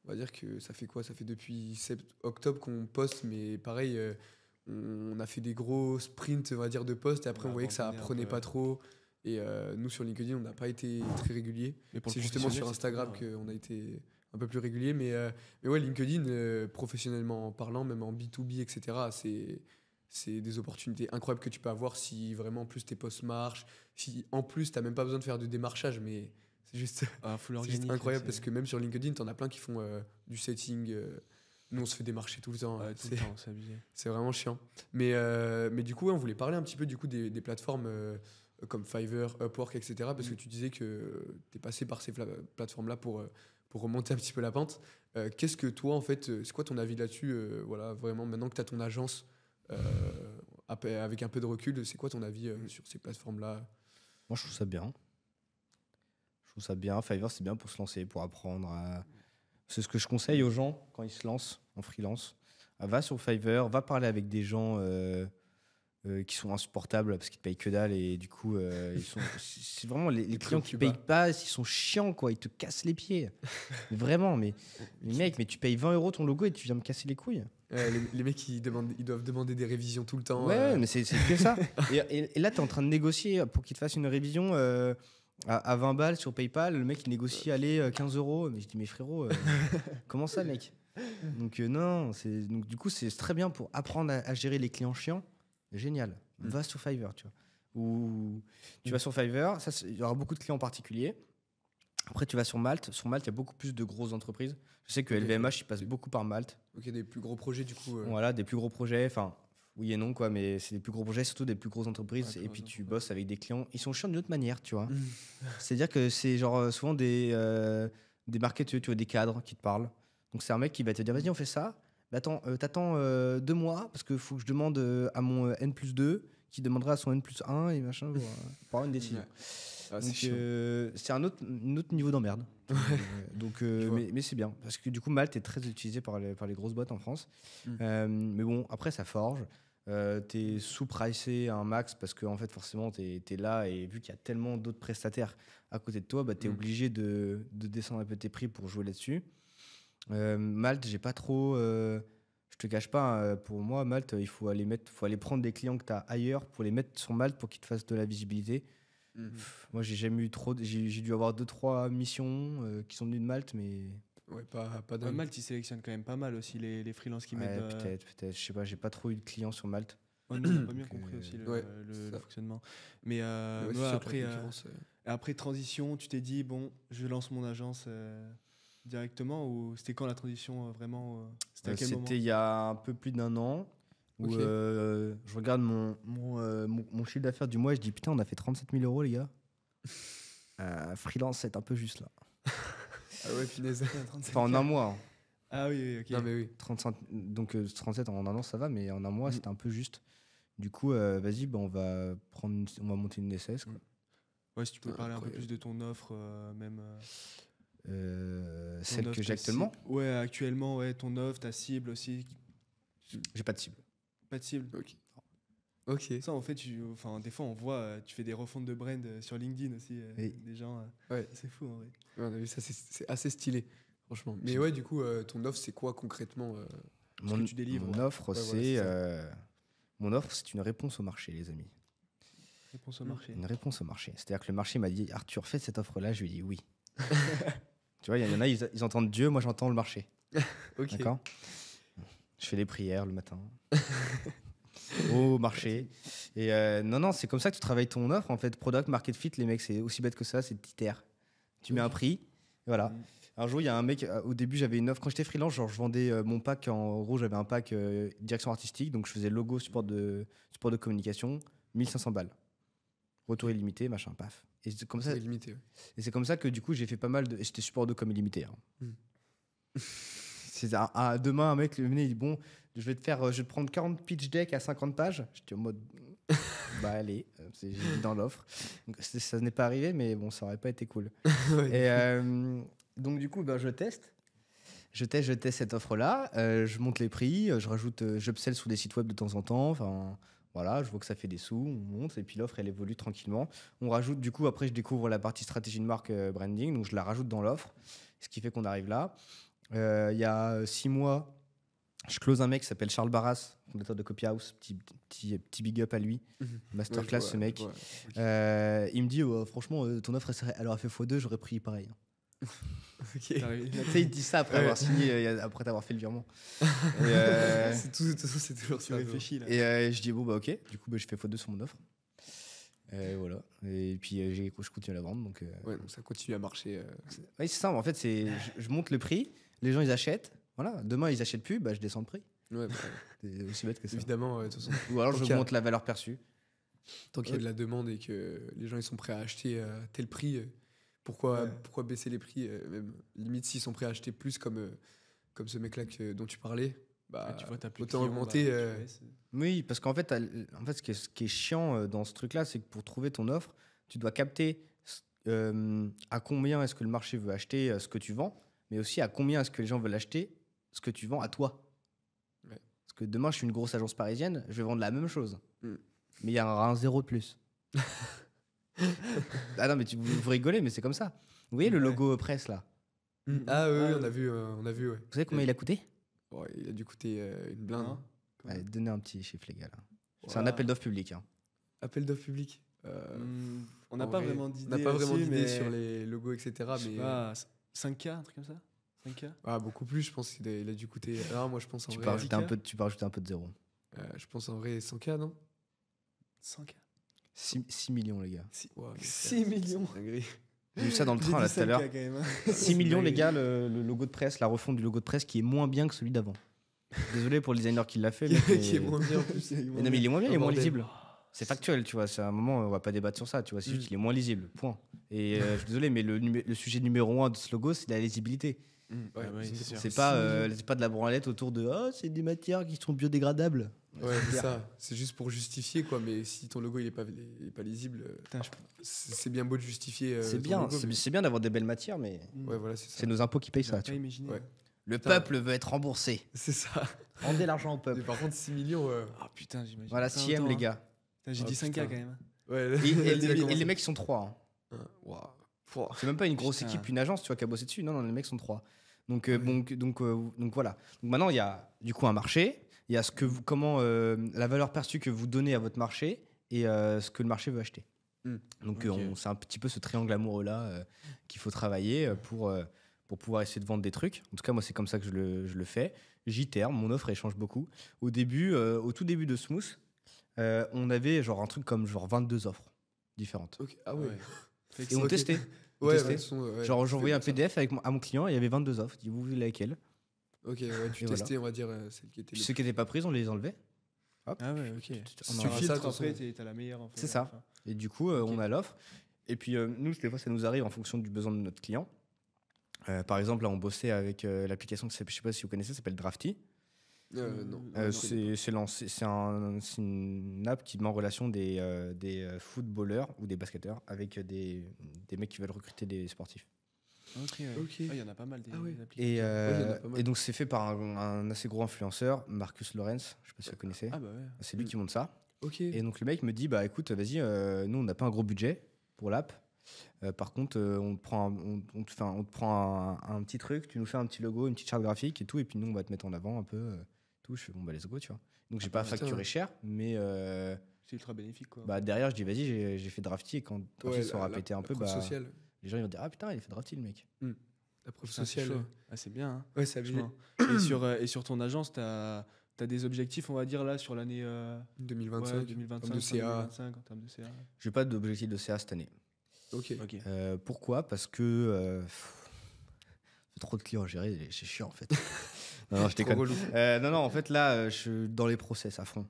S3: on va dire que ça fait quoi? Ça fait depuis octobre qu'on poste, mais pareil, on a fait des gros sprints, on va dire, de posts et après
S2: On
S3: on
S2: a
S3: voyait que ça
S2: abandonné un
S3: prenait
S2: peu,
S3: pas
S2: ouais.
S3: trop. Et nous, sur LinkedIn, on n'a pas été très réguliers.
S2: Mais pour le
S3: C'est justement sur
S2: professionnel, c'est
S3: Instagram
S2: trop bien,
S3: qu'on a été un peu plus régulier. Mais ouais, LinkedIn, professionnellement parlant, même en B2B, etc., c'est des opportunités incroyables que tu peux avoir si vraiment en plus tes posts marchent. Si en plus, tu n'as même pas besoin de faire de démarchage, mais c'est juste,
S2: full
S3: c'est juste
S2: organique.
S3: incroyable parce que même sur LinkedIn, tu en as plein qui font du setting. Nous, on se fait démarcher tout le temps.
S2: Ouais, tout le temps, c'est abusé.
S3: C'est vraiment chiant. Mais du coup, ouais, on voulait parler un petit peu du coup, des plateformes comme Fiverr, Upwork, etc. Parce que tu disais que tu es passé par ces plateformes-là pour remonter un petit peu la pente. Qu'est-ce que toi, en fait, c'est quoi ton avis là-dessus voilà, vraiment, maintenant que tu as ton agence avec un peu de recul, c'est quoi ton avis sur ces plateformes-là?
S1: Moi, je trouve ça bien. Je trouve ça bien. Fiverr, c'est bien pour se lancer, pour apprendre à... C'est ce que je conseille aux gens quand ils se lancent en freelance. Va sur Fiverr, va parler avec des gens qui sont insupportables parce qu'ils te payent que dalle et du coup, c'est vraiment les clients qui payent pas, ils sont chiants, quoi. Ils te cassent les pieds. Vraiment, mais mec, mais tu payes 20 € ton logo et tu viens me casser les couilles.
S3: Les mecs, ils doivent demander des révisions tout le temps.
S1: Ouais, mais c'est que ça. Et là, tu es en train de négocier pour qu'ils te fassent une révision à 20 balles sur PayPal. Le mec, il négocie, allez, 15 €. Mais je dis, mais frérot, comment ça, mec? Donc, non, donc, du coup, c'est très bien pour apprendre à gérer les clients chiants. Génial. Va sur Fiverr, tu vois. Ou tu vas sur Fiverr, il y aura beaucoup de clients particuliers. Après, tu vas sur Malte. Sur Malte, il y a beaucoup plus de grosses entreprises. Je sais que LVMH, il passe beaucoup par Malte.
S3: Ok, des plus gros projets, du coup.
S1: Voilà, des plus gros projets. Enfin, oui et non, quoi, mais c'est des plus gros projets, surtout des plus grosses entreprises.
S2: Ouais,
S1: et puis, tu
S2: entreprises.
S1: bosses avec des clients. Ils sont chiants d'une autre manière, tu vois. C'est-à-dire que c'est genre souvent des marketeurs, tu vois, des cadres qui te parlent. Donc, c'est un mec qui va te dire, vas-y, on fait ça. Mais attends, t'attends 2 mois parce qu'il faut que je demande à mon N+2 qui demandera à son N+1 et machin pour avoir une décision.
S3: Ouais. Ah,
S1: Donc,
S3: c'est
S1: c'est un autre niveau d'emmerde. Donc, mais c'est bien parce que du coup, Malte est très utilisé par les grosses boîtes en France. Mais bon, après, ça forge. T'es sous-pricé à un max parce que en fait, forcément, t'es là et vu qu'il y a tellement d'autres prestataires à côté de toi, bah, t'es obligé de descendre un peu tes prix pour jouer là-dessus. Malte, j'ai pas trop. Je te cache pas, pour moi, Malte, il faut aller prendre des clients que tu as ailleurs pour les mettre sur Malte pour qu'ils te fassent de la visibilité. Moi, j'ai jamais eu trop. J'ai dû avoir 2-3 missions qui sont venues de Malte, mais.
S3: Ouais, pas
S2: Ouais,
S3: dingue.
S2: Malte, ils sélectionnent quand même pas mal aussi les freelances qui
S1: Ouais,
S2: mettent.
S1: peut-être. Je sais pas, j'ai pas trop eu de clients sur Malte.
S2: Ouais, nous, on a pas bien compris aussi le fonctionnement. Mais
S3: Ouais,
S2: ouais,
S3: c'est sûr,
S2: après,
S3: la concurrence,
S2: après transition, tu t'es dit, bon, je lance mon agence directement ou c'était quand la transition vraiment C'était à quel moment?
S1: C'était il y a un peu plus d'1 an où
S3: Ok.
S1: je regarde mon chiffre d'affaires du mois et je dis putain, on a fait 37 000 €, les gars. Freelance, c'est un peu juste là.
S3: Ah ouais, punaise.
S1: Enfin, en un mois. Hein.
S2: Ah oui, ok.
S3: Non, mais oui.
S1: 35, donc 37 en 1 an, ça va, mais en un mois, c'était un peu juste. Du coup, vas-y, bah, on va monter une SS. Quoi.
S2: Ouais, si tu peux parler un peu
S3: Incroyable.
S2: plus de ton offre, même.
S1: Celle
S2: ton offre,
S1: que j'ai
S2: ta
S1: actuellement,
S2: cible. Ouais, actuellement, ouais, ton offre, ta cible aussi.
S1: j'ai pas de cible.
S2: Pas de cible.
S3: Ok.
S2: Ça, en fait, enfin, des fois, on voit, tu fais des refontes de brand sur LinkedIn aussi.
S1: Oui.
S2: Des gens.
S3: Ouais.
S2: C'est fou, en vrai.
S3: Ouais, on a vu ça, c'est assez stylé, franchement. Mais ouais, du coup, ton offre, c'est quoi concrètement
S2: Ce que tu délivres.
S1: Mon offre,
S3: Ouais, voilà,
S1: c'est
S3: c'est
S1: mon offre, c'est une réponse au marché, les amis.
S2: Réponse au marché.
S1: Une réponse au marché. C'est-à-dire que le marché m'a dit Arthur, fais cette offre-là. Je lui ai dit oui. Tu vois, il y en a, ils entendent Dieu, moi j'entends le marché.
S3: Ok.
S1: D'accord. Je fais les prières le matin. Au marché. Et non, c'est comme ça que tu travailles ton offre. En fait, product, market fit, les mecs, c'est aussi bête que ça. C'est ITER. Tu mets un prix. Et voilà. Un jour, il y a un mec. Au début, j'avais une offre. Quand j'étais freelance, genre, je vendais mon pack. En gros, j'avais un pack direction artistique. Donc, je faisais logo, support de communication. 1500 balles. Retour illimité, machin, paf. Et c'est comme ça.
S3: C'est limité. Ouais.
S1: Et c'est comme ça que du coup, j'ai fait pas mal de. Et j'étais support de com illimité. Hein. C'est demain, un mec venait, il dit bon, je vais te prendre 40 pitch deck à 50 pages. J'étais en mode bah allez, j'ai mis dans l'offre. Donc, ça n'est pas arrivé, mais bon, ça aurait pas été cool.
S3: Ouais.
S1: Et donc du coup, ben, je teste cette offre-là, je monte les prix, je rajoute, j'upsell sous des sites web de temps en temps, enfin voilà, je vois que ça fait des sous, on monte, et puis l'offre elle évolue tranquillement. On rajoute, du coup, après je découvre la partie stratégie de marque branding, donc je la rajoute dans l'offre, ce qui fait qu'on arrive là. Il y a 6 mois, je close un mec qui s'appelle Charles Barras, fondateur de Copyhouse, petit big up à lui, masterclass
S3: Ouais, je
S1: ce
S3: vois,
S1: mec.
S3: je vois. Ok.
S1: Il me dit, franchement, ton offre elle aurait fait x2, j'aurais pris pareil.
S3: Ok.
S2: T'arrives-
S1: Tu sais, il dit ça après
S3: Ouais.
S1: avoir signé, après t'avoir fait le virement.
S3: C'est tout, de toute façon, c'est toujours
S2: Tu
S3: ça.
S2: réfléchis là.
S1: Et je dis, bon, bah ok. Du coup, bah, je fais x2 sur mon offre. Voilà. Et puis, je continue à la vendre. Donc,
S3: Ouais, donc ça continue à marcher.
S1: oui, c'est ça. En fait, je monte le prix, les gens, ils achètent. Voilà. Demain, ils achètent plus, bah, je descends le prix.
S3: Ouais, bah,
S1: C'est aussi bête que ça.
S3: évidemment, de toute façon.
S1: Ou alors,
S3: Tant qu'il y a-
S1: j'augmente la valeur perçue.
S3: Tant qu'il y a de la demande et que les gens ils sont prêts à acheter à tel prix, pourquoi,
S2: Ouais.
S3: pourquoi baisser les prix même limite s'ils sont prêts à acheter plus comme ce mec-là dont tu parlais, bah,
S2: Tu vois, t'as plus de
S3: autant
S2: clients,
S3: augmenter.
S2: bah, tu baisses.
S1: Oui, parce qu'en fait, ce qui est chiant dans ce truc-là, c'est que pour trouver ton offre, tu dois capter à combien est-ce que le marché veut acheter ce que tu vends, mais aussi à combien est-ce que les gens veulent acheter ce que tu vends à toi.
S3: Ouais.
S1: Parce que demain, je suis une grosse agence parisienne, je vais vendre la même chose.
S3: Mm.
S1: Mais il y aura un zéro de plus. Ah non, mais vous rigolez, mais c'est comme ça. Vous voyez le
S2: Ouais.
S1: logo presse là?
S3: Ah oui,
S2: Ah,
S3: on a vu, ouais.
S1: Vous savez combien il a coûté?
S3: Ouais, il a dû coûter une blinde.
S2: Hein
S1: Allez, donnez un petit chiffre, les gars. Là. C'est un
S3: Voilà.
S1: appel d'offre public. Hein.
S3: Appel d'offre public.
S2: On n'a
S3: En
S2: pas
S3: vrai,
S2: vraiment d'idée.
S3: On n'a pas vraiment
S2: aussi,
S3: d'idée
S2: mais
S3: sur les logos, etc.
S2: je sais
S3: Mais
S2: pas, 5K, un truc comme ça 5K
S3: beaucoup plus, je pense qu'il a dû coûter. Ah, moi je pense en
S1: Tu
S3: vrai.
S1: peux rajouter un
S2: 10K?
S1: peu, tu peux rajouter un peu de zéro.
S3: Je pense en vrai 100K, non
S2: 100K
S1: 6 millions, les gars.
S3: Ouah, mais
S2: 6 millions.
S3: c'est dinguerie.
S1: J'ai vu ça dans le
S2: J'ai
S1: train
S2: dit
S1: là tout à l'heure.
S2: 5K quand même.
S1: 6 millions, les
S2: dingue.
S1: gars, le logo de presse, la refonte du logo de presse qui est moins bien que celui d'avant. Désolé pour le designer qui l'a fait. Mec, mais...
S3: Qui est moins bien en plus.
S1: Mais non, mais il est moins bien, il est moins
S3: Bordel.
S1: lisible. C'est factuel, tu vois. C'est un moment, on va pas débattre sur ça, tu vois. C'est juste
S3: Mm.
S1: qu'il est moins lisible, point. Et je suis désolé, mais le sujet numéro 1 de ce logo, c'est la lisibilité.
S3: Ouais,
S2: ouais,
S3: c'est
S2: c'est
S3: sûr.
S1: C'est pas de la branlette autour de c'est des matières qui sont biodégradables.
S3: Ouais, c'est ça. C'est juste pour justifier, quoi. Mais si ton logo il est pas lisible,
S2: Putain,
S3: c'est bien beau de justifier.
S1: C'est
S3: ton
S1: bien,
S3: logo, mais-
S1: c'est bien d'avoir des belles matières, mais
S3: Ouais, voilà, c'est ça.
S1: c'est nos impôts qui payent
S2: J'aurais
S1: ça.
S2: pas
S1: Tu vois.
S2: imaginé.
S3: Ouais.
S1: Le
S3: Putain.
S1: peuple veut être remboursé.
S3: C'est ça.
S1: Rendez l'argent au
S3: Mais
S1: peuple.
S3: par contre, 6 millions.
S2: Ah putain, j'imagine.
S1: Voilà,
S2: pas
S1: 6ème,
S2: autant,
S1: les
S2: hein.
S1: gars.
S2: Putain, j'ai
S3: Oh,
S2: dit 5K
S3: putain.
S2: quand même.
S3: Ouais,
S1: Et les mecs sont 3.
S3: Waouh.
S1: C'est même pas une grosse
S2: Putain.
S1: équipe, une agence, tu vois, qui a bossé dessus. Non, non, les mecs sont 3. Donc voilà. Donc maintenant, il y a du coup un marché. Il y a la valeur perçue que vous donnez à votre marché et ce que le marché veut acheter.
S3: Mm.
S1: Donc
S2: Ok.
S1: c'est un petit peu ce triangle amoureux-là qu'il faut travailler pour pouvoir essayer de vendre des trucs. En tout cas, moi, c'est comme ça que je le fais. J'itère, mon offre, elle change beaucoup. Au tout début de Smooth, on avait genre un truc comme 22 offres différentes.
S3: Ok. Ah ouais.
S1: Et on
S3: Ok.
S1: testait. On
S3: Ouais,
S1: testait.
S3: ouais, de toute façon, ouais,
S1: Genre,
S3: tu
S1: j'envoyais
S3: fais
S1: un
S3: comme ça.
S1: PDF à mon client, il y avait 22 offres. Je dis, vous voulez laquelle?
S3: Ok, ouais, tu
S1: Et
S3: testais, on va dire, celle qui était.
S1: Puis
S3: le
S1: ceux qui n'étaient pas prises, on les enlevait. Hop.
S2: Ah ouais, ok.
S1: On
S2: Si
S1: en
S2: tu
S1: rajoute.
S3: ça,
S2: filtres
S3: de toute
S2: après,
S3: façon.
S2: t'as la meilleure en fait.
S1: C'est ça.
S2: Enfin,
S1: Et du coup, on a l'offre. Et puis, nous, des fois, ça nous arrive en fonction du besoin de notre client. Par exemple, là, on bossait avec l'application, je ne sais pas si vous connaissez, ça s'appelle Drafty.
S3: Non.
S1: C'est une app qui met en relation des footballeurs ou des basketteurs avec des mecs qui veulent recruter des sportifs.
S2: Ok.
S3: Ok.
S2: Ah, il y en a pas mal des
S3: Ah ouais.
S2: applis.
S1: Et,
S3: il y en a pas mal.
S1: et donc, c'est fait par un assez gros influenceur, Marcus Lawrence. Je ne sais pas si vous connaissez.
S2: Ah bah ouais.
S1: C'est lui qui monte ça.
S3: Ok.
S1: Et donc, le mec me dit, bah écoute, vas-y, nous, on n'a pas un gros budget pour l'app. Par contre, on te prend un petit truc, tu nous fais un petit logo, une petite charte graphique et tout, et puis nous, on va te mettre en avant un peu. Tout. Je fais, bon, bah, let's go, tu vois. Donc, j'ai pas
S3: putain.
S1: facturé cher, mais
S2: C'est ultra bénéfique quoi.
S1: bah, derrière, je dis, vas-y, j'ai fait Drafty, et quand Drafty sera pété un peu,
S3: preuve
S1: bah,
S3: sociale.
S1: les gens ils vont dire, ah putain, il a fait Drafty, le mec.
S3: La preuve
S2: Putain, c'est
S3: sociale.
S2: chaud. Ah, c'est bien. Hein.
S3: Ouais, c'est abusé.
S2: Franchement. Et sur ton agence, t'as des objectifs, on va dire, là, sur l'année
S3: 2025.
S2: 2025,
S3: en termes de CA.
S2: 2025, en termes de CA.
S1: J'ai pas d'objectif de CA cette année.
S3: Ok.
S2: Ok.
S1: Pourquoi? Parce que c'est trop de clients à gérer, c'est chiant en fait. Non, je
S3: Trop
S1: déconne.
S3: relou.
S1: Non, en fait, là, je suis dans les process à fond.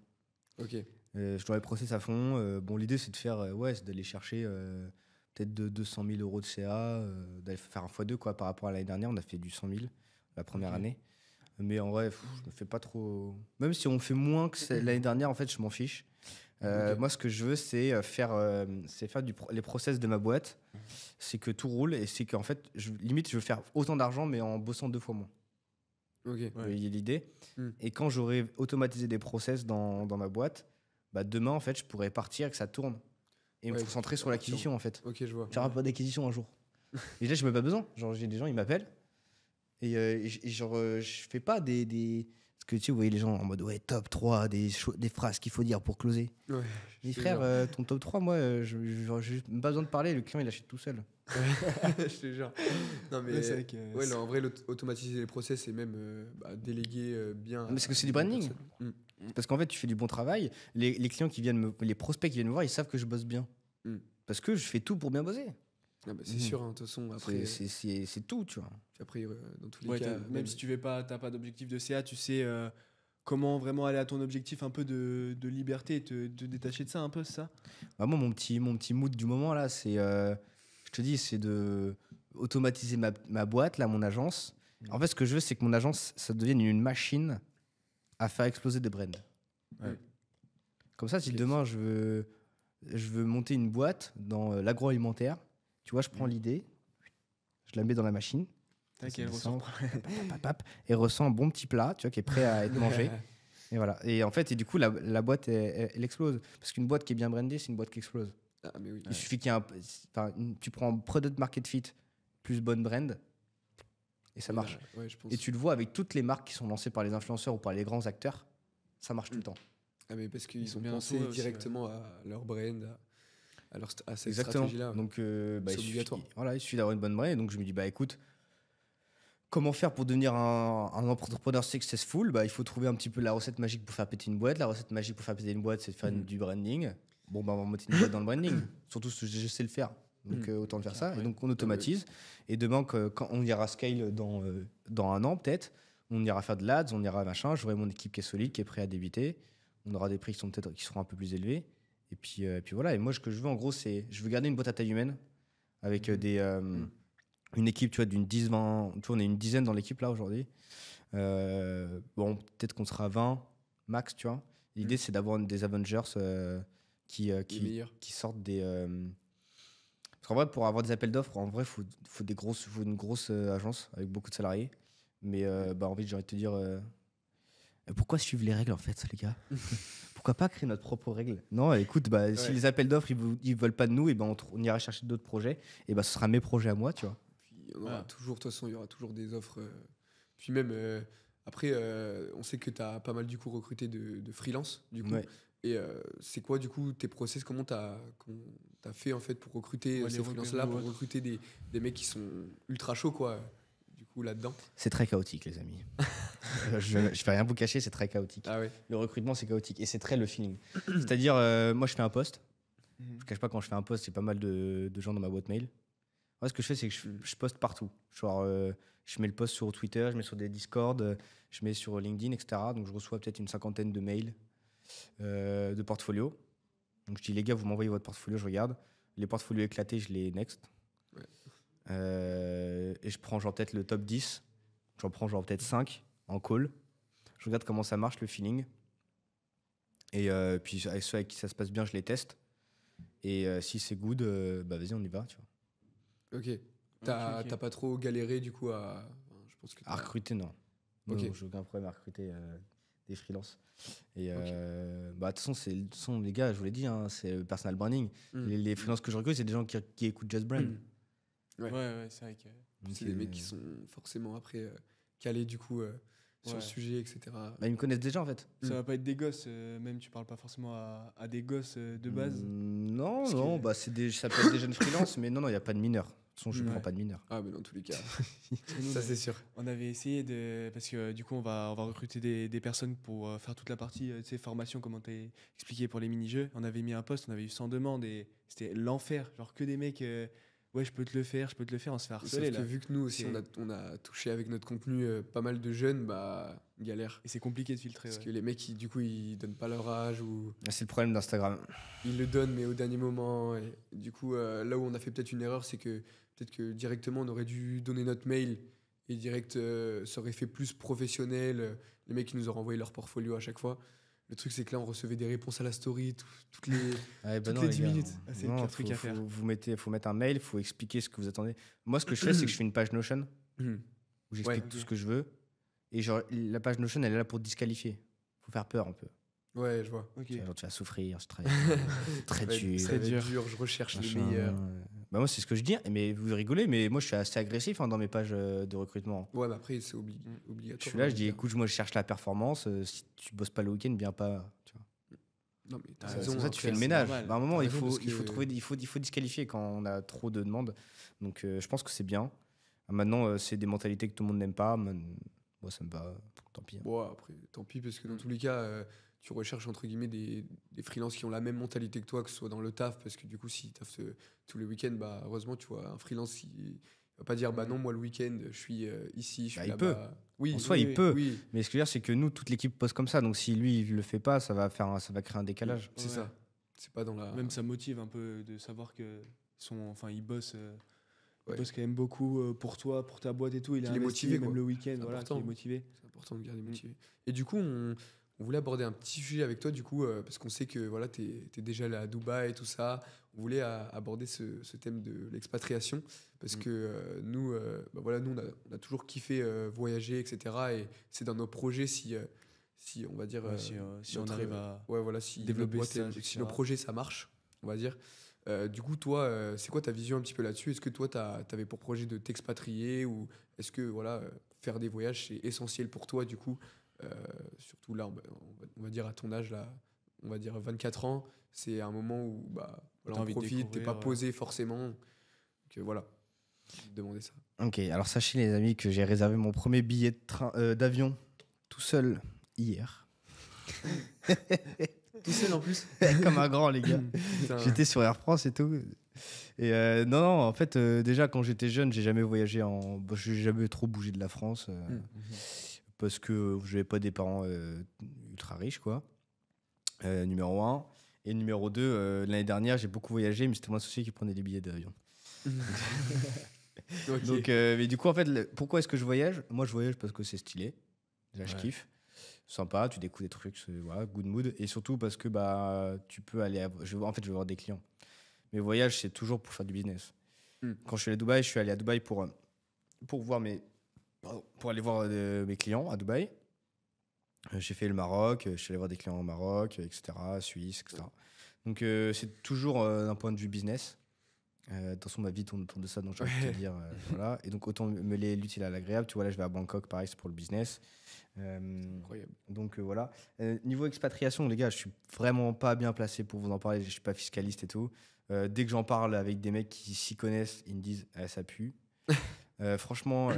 S3: Ok.
S1: Je dois les process à fond. Bon, l'idée, c'est de faire, c'est d'aller chercher peut-être 200 000 euros de CA, d'aller faire un x2 quoi, par rapport à l'année dernière. On a fait du 100 000 la première
S2: Ok.
S1: année. Mais en vrai, je me fais pas trop. Même si on fait moins que l'année dernière, en fait, je m'en fiche.
S3: Ok.
S1: Moi, ce que je veux, c'est faire les process de ma boîte. C'est que tout roule et c'est qu'en fait, limite, je veux faire autant d'argent, mais en bossant 2 fois moins.
S3: Ok.
S1: Vous voyez l'idée.
S3: Hmm.
S1: Et quand j'aurai automatisé des process dans ma boîte, bah, demain, en fait, je pourrais partir et que ça tourne. Et me
S3: Ouais,
S1: concentrer sur
S3: à
S1: l'acquisition, en fait.
S3: Ok, je vois.
S1: Faire un peu d'acquisition un jour. Et là, je n'ai pas besoin. Genre, j'ai des gens, ils m'appellent. Et genre, je fais pas des. Parce que tu sais, vous voyez les gens en mode, ouais, top 3, des phrases qu'il faut dire pour closer.
S3: Ouais.
S1: Mais
S3: je te
S1: frère,
S3: jure.
S1: ton top 3, moi, j'ai même pas besoin de parler, le client, il achète tout seul.
S3: Je te jure. Non, mais
S2: Ouais, c'est vrai que,
S3: ouais, là, en vrai, automatiser les process et même déléguer bien.
S1: Mais c'est que c'est
S3: à
S1: du
S3: des
S1: branding.
S3: personnes.
S1: Parce qu'en fait, tu fais du bon travail. Les clients qui viennent les prospects qui viennent me voir, ils savent que je bosse bien.
S3: Mm.
S1: Parce que je fais tout pour bien bosser.
S3: Ah bah, c'est
S1: Mhm.
S3: sûr, hein, de toute façon. Après,
S1: C'est tout, tu vois.
S3: dans tous les
S2: ouais,
S3: cas.
S2: même si tu n'as pas d'objectif de CA, tu sais comment vraiment aller à ton objectif un peu de liberté et te détacher de ça un peu, c'est ça?
S1: Bah, moi, mon petit mood du moment, là, je te dis, c'est de automatiser ma boîte, là, mon agence. En fait, ce que je veux, c'est que mon agence, ça devienne une machine à faire exploser des brands.
S2: Ouais.
S1: Comme ça, si
S3: Ok.
S1: demain, je veux monter une boîte dans l'agroalimentaire, tu vois, je prends l'idée, je la mets dans la machine,
S2: Tac,
S1: ça
S2: elle
S1: descend,
S2: ressort.
S1: et ressent un bon petit plat, tu vois, qui est prêt à être mangé. Et voilà. Et en fait, et du coup, la boîte, elle explose. Parce qu'une boîte qui est bien brandée, c'est une boîte qui explose.
S3: Ah, mais oui.
S1: Il suffit qu'il y ait tu prends product market fit plus bonne brand, et ça
S3: Et
S1: marche.
S3: là, ouais, je pense.
S1: Et tu le vois avec toutes les marques qui sont lancées par les influenceurs ou par les grands acteurs, ça marche tout le temps.
S3: Ah, mais parce
S2: Ils
S3: qu'ils
S2: sont
S3: ont
S2: bien
S3: pensé
S2: entourés aussi,
S3: directement à leur brand, à cette
S1: Exactement.
S3: stratégie-là.
S1: Donc,
S3: C'est obligatoire.
S1: Voilà, il suffit d'avoir une bonne brand. Et donc, je me dis, bah écoute, comment faire pour devenir un entrepreneur successful? Bah, il faut trouver un petit peu la recette magique pour faire péter une boîte. La recette magique pour faire péter une boîte, c'est de faire du branding. Bon, bah, on va monter une boîte dans le branding. Surtout que je sais le faire. Donc, autant le faire ça. Et donc, on automatise. Et demain, quand on ira scale dans 1 an, peut-être, on ira faire de l'ads, on ira machin. J'aurai mon équipe qui est solide, qui est prête à débiter. On aura des prix qui seront un peu plus élevés. Et puis voilà. Et moi, ce que je veux, en gros, c'est je veux garder une boîte à taille humaine avec une équipe, tu vois, d'une 10-20. Tu vois, on est une dizaine dans l'équipe là aujourd'hui. Bon, peut-être qu'on sera 20 max, tu vois. L'idée, c'est d'avoir des Avengers qui
S3: meilleurs.
S1: sortent des. Parce qu'en vrai, pour avoir des appels d'offres, en vrai, faut une grosse agence avec beaucoup de salariés. Mais bah, en fait, j'ai envie de te dire, pourquoi suivre les règles en fait, les gars? Pourquoi pas créer notre propre règle? Non, écoute, bah, si
S3: Ouais.
S1: les appels d'offres ils veulent pas de nous, et ben on ira chercher d'autres projets. Et bah, ce sera mes projets à moi, tu vois.
S3: Puis on aura
S2: Voilà.
S3: toujours, de toute façon, il y aura toujours des offres. Puis même, après, on sait que tu as pas mal du coup recruté de freelance, du coup.
S1: Ouais.
S3: Et c'est quoi, du coup, tes process? Comment t'as fait en fait pour recruter
S2: Ouais,
S3: ces
S2: les
S3: freelances-là,
S2: recrutements,
S3: pour recruter des mecs qui sont ultra chauds, quoi, du coup, là-dedans?
S1: C'est très chaotique, les amis. Je vais rien vous cacher, c'est très chaotique.
S3: Ah ouais.
S1: Le recrutement, c'est chaotique. Et c'est très le feeling. C'est-à-dire, moi, je fais un post.
S2: Mhm.
S1: Je cache pas, quand je fais un post, j'ai pas mal de gens dans ma boîte mail. Moi, ce que je fais, c'est que je poste partout. Genre, je mets le post sur Twitter, je mets sur des Discord, je mets sur LinkedIn, etc. Donc, je reçois peut-être une 50aine de mails de portfolio. Donc, je dis, les gars, vous m'envoyez votre portfolio, je regarde. Les portfolios éclatés, je les next.
S3: Ouais.
S1: Et je prends genre peut-être le top 10. J'en prends genre peut-être 5 en call. Je regarde comment ça marche, le feeling. Et puis, avec ceux avec qui ça se passe bien, je les teste. Et si c'est good, bah vas-y, on y va, tu vois.
S3: Ok. T'as pas trop galéré, du coup, je pense que
S1: À recruter, non.
S3: Ok.
S1: Non, j'ai aucun problème à recruter des freelances. Et bah, de toute façon, les gars, je vous l'ai dit, hein, c'est le personal branding. Les freelances que je recrute, c'est des gens qui écoutent Just Brand.
S3: Ouais.
S2: Ouais, c'est vrai que.
S1: Donc,
S3: C'est des mecs qui sont forcément après calés, du coup, sur le
S2: Ouais.
S3: sujet, etc.
S1: bah, ils me connaissent déjà, en fait.
S2: Ça va pas être des gosses, même tu parles pas forcément à des gosses de base.
S1: Non,
S2: Parce
S1: non,
S2: que-
S1: bah, ça peut être des jeunes freelances, mais non, il n'y a pas de mineurs. De toute façon, je ne
S2: Ouais.
S1: prends pas de mineurs.
S3: Ah, mais dans tous les cas,
S2: Parce que nous,
S3: ça
S2: on
S3: c'est
S2: avait-
S3: sûr.
S2: On avait essayé de. Parce que du coup, on va recruter des personnes pour faire toute la partie tu sais, formation, comment t'as expliqué pour les mini-jeux. On avait mis un post, on avait eu 100 demandes et c'était l'enfer. Genre que des mecs, ouais, je peux te le faire, on se fait
S3: Sauf
S2: harceler
S3: que
S2: là.
S3: vu que nous aussi,
S2: C'est-
S3: on a touché avec notre contenu pas mal de jeunes, bah, galère.
S2: Et c'est compliqué de filtrer.
S3: Parce
S2: Ouais.
S3: que les mecs, du coup, ils donnent pas leur âge ou
S1: C'est le problème d'Instagram.
S3: ils le donnent, mais au dernier moment. Et du coup, là où on a fait peut-être une erreur, c'est que peut-être que directement, on aurait dû donner notre mail et direct, ça aurait fait plus professionnel. Les mecs, qui nous auraient envoyé leur portfolio à chaque fois. le truc, c'est que là, on recevait des réponses à la story toutes les,
S1: Ouais, bah
S3: toutes
S1: non,
S3: les
S1: les
S3: 10
S1: gars.
S3: minutes.
S2: Ah, c'est le
S1: Non,
S2: pire truc à faire.
S1: faut mettre un mail, faut expliquer ce que vous attendez. Moi, ce que je fais, c'est que je fais une page Notion
S3: Mhm.
S1: où j'explique
S3: Ouais,
S1: tout
S2: ok.
S1: ce que je veux. Et genre, la page Notion, elle est là pour te disqualifier. Faut faire peur un peu.
S3: Ouais, je vois.
S2: Ok.
S1: Genre, tu vas souffrir, c'est très, très
S3: Ça va être-
S1: dur.
S3: ça
S2: Très
S3: va être
S2: dur.
S3: dur, je recherche les
S1: machin.
S3: meilleurs.
S1: Bah moi, c'est ce que je dis. Mais vous rigolez, mais moi, je suis assez agressif dans mes pages de recrutement.
S3: Ouais, mais après, c'est
S2: Mm.
S3: obligatoire.
S1: Je suis là, je dis,
S3: hein,
S1: écoute, moi, je cherche la performance. Si tu bosses pas le week-end, viens pas. Tu vois.
S3: Non, mais t'as
S2: Ouais,
S1: C'est
S3: raison.
S1: comme ça,
S3: après,
S1: tu fais le
S2: c'est
S1: ménage.
S2: normal.
S1: Bah, à un moment,
S3: T'as
S1: il
S3: raison,
S1: faut,
S3: parce
S1: il faut
S3: que-
S1: trouver, il faut disqualifier quand on a trop de demandes. Donc, je pense que c'est bien. Maintenant, c'est des mentalités que tout le monde n'aime pas. Moi, ça me va. Tant pis. Hein.
S3: Bon, après, tant pis, parce que dans
S2: Mm.
S3: tous les cas, tu recherches entre guillemets des freelances qui ont la même mentalité que toi, que ce soit dans le taf, parce que du coup, si taffent tous les week-ends, bah, heureusement, tu vois, un freelance qui va pas dire, bah non, moi le week-end, je suis ici, je suis
S1: Bah, il
S3: là-bas. Oui,
S1: En soi,
S3: oui,
S1: il peut.
S3: Oui,
S1: Mais ce que je veux dire, c'est que nous, toute l'équipe poste comme ça. Donc, si lui, il le fait pas, ça va créer un décalage.
S3: c'est
S2: Ouais.
S3: ça. C'est pas dans la.
S2: Même ça motive un peu de savoir que ils bossent. Ils
S3: Ouais.
S2: bossent quand même beaucoup pour toi, pour ta boîte et tout. Il est
S3: Qu'il est
S2: investi,
S3: motivé,
S2: même
S3: quoi.
S2: le week-end,
S3: C'est
S2: voilà,
S3: important.
S2: qu'il est motivé.
S3: C'est important de garder motivé. Et du coup, on voulait aborder un petit sujet avec toi, du coup, parce qu'on sait que voilà, tu es déjà allé à Dubaï et tout ça. On voulait aborder ce thème de l'expatriation, parce que nous, bah voilà, nous, on a toujours kiffé voyager, etc. Et c'est dans nos projets si on va dire.
S2: Ouais, si on arrive à
S3: Ouais, voilà, si
S2: développer
S3: notre boîte
S2: ça,
S3: si
S2: etc.
S3: nos projets, ça marche, on va dire. Du coup, toi, c'est quoi ta vision un petit peu là-dessus? Est-ce que toi, tu avais pour projet de t'expatrier ou est-ce que voilà, faire des voyages, c'est essentiel pour toi, du coup? Surtout là, on va dire à ton âge, là, on va dire 24 ans, c'est un moment où bah, voilà,
S2: T'as
S3: on
S2: envie de
S3: profite, t'es
S2: découvrir,
S3: pas
S2: ouais.
S3: posé forcément. Donc voilà, je vais te demander ça.
S1: Ok, alors sachez, les amis, que j'ai réservé mon premier billet d'avion tout seul hier.
S3: Tout seul en plus?
S1: Comme un grand, les gars.
S3: Putain.
S1: J'étais sur Air France et tout. Et non, en fait, déjà, quand j'étais jeune, j'ai jamais voyagé j'ai jamais trop bougé de la France. Parce que je n'avais pas des parents ultra riches, quoi. Numéro 1. Et numéro 2, l'année dernière, j'ai beaucoup voyagé, mais c'était mon associé qui prenait les billets d'avion.
S3: Ok.
S1: Donc, mais du coup, en fait, pourquoi est-ce que je voyage? Moi, je voyage parce que c'est stylé. Déjà, je
S2: Ouais.
S1: kiffe. Sympa, tu découvres des trucs, voilà, good mood. Et surtout parce que bah, tu peux aller. En fait, je vais voir des clients. Mes voyages, c'est toujours pour faire du business. Quand je suis allé à Dubaï, je suis allé à Dubaï pour voir pour aller voir mes clients à Dubaï. J'ai fait le Maroc, je suis allé voir des clients au Maroc, etc., Suisse, etc. Donc, c'est toujours d'un point de vue business. De toute façon, ma vie tourne autour de ça, donc j'ai envie de te dire. Voilà. Et donc, autant mêler l'utile à l'agréable. Tu vois, là, je vais à Bangkok, pareil, c'est pour le business.
S3: Incroyable.
S1: Donc, voilà. Niveau expatriation, les gars, je suis vraiment pas bien placé pour vous en parler. Je suis pas fiscaliste et tout. Dès que j'en parle avec des mecs qui s'y connaissent, ils me disent ça pue. Franchement,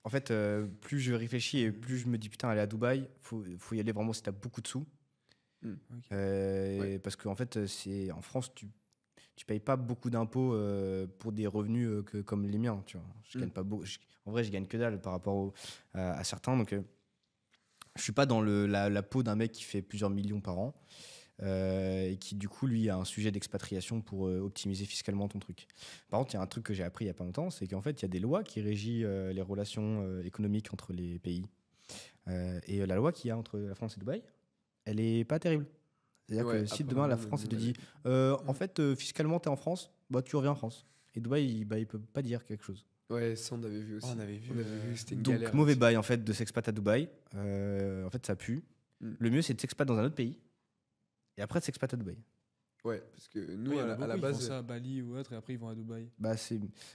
S1: en fait, plus je réfléchis et plus je me dis putain, aller à Dubaï, faut y aller vraiment si t'as beaucoup de sous.
S2: Ok.
S3: Ouais.
S1: Parce qu'en fait, en France, tu payes pas beaucoup d'impôts pour des revenus comme les miens. Tu vois. Je gagne pas beaucoup. En vrai, je gagne que dalle par rapport à certains. Donc, je suis pas dans la peau d'un mec qui fait plusieurs millions par an. Et qui du coup lui a un sujet d'expatriation pour optimiser fiscalement ton truc. Par contre, il y a un truc que j'ai appris il y a pas longtemps, c'est qu'en fait il y a des lois qui régissent les relations économiques entre les pays. Et la loi qu'il y a entre la France et Dubaï, elle est pas terrible. C'est-à-dire
S3: Ouais,
S1: que si demain la
S3: apparemment,
S1: France elle te
S3: nous,
S1: dit en fait fiscalement t'es en France, bah tu reviens en France. Et Dubaï il peut pas dire quelque chose.
S3: Ouais, ça on avait vu aussi.
S2: Oh, on avait vu,
S3: C'était une
S1: Donc
S3: galère.
S1: mauvais
S3: là-dessus.
S1: bail en fait de s'expat à Dubaï. En fait ça pue. Le mieux c'est de s'expat dans un autre pays. Et après de s'expat à Dubaï.
S3: Ouais, parce que nous,
S2: Oui, il y en
S3: à
S2: a
S3: la
S2: beaucoup, ils font
S3: base.
S2: ça à Bali ou autre, et après ils vont à Dubaï.
S1: Bah,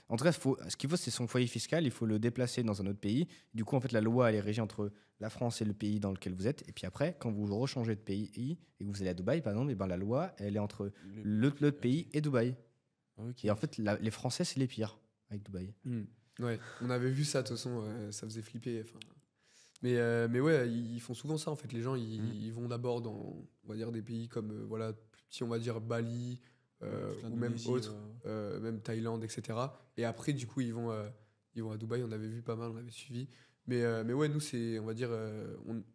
S1: en tout cas, ce qu'il faut, c'est son foyer fiscal. Il faut le déplacer dans un autre pays. Du coup, en fait, la loi, elle est régie entre la France et le pays dans lequel vous êtes. Et puis après, quand vous rechangez de pays et que vous allez à Dubaï, par exemple, et ben, la loi, elle est entre l'autre pays et Dubaï.
S2: Ok.
S1: Et en fait, les Français, c'est les pires avec Dubaï.
S3: Ouais, on avait vu ça, de toute façon, ça faisait flipper. Enfin. Mais ouais, ils font souvent ça, en fait. Les gens, ils vont d'abord dans, on va dire, des pays comme, voilà, plus petits, on va dire, Bali, ou même
S2: L'Indonésie,
S3: autres, même Thaïlande, etc. Et après, du coup, ils vont à Dubaï. On avait vu pas mal, on avait suivi. Mais ouais, nous, on va dire,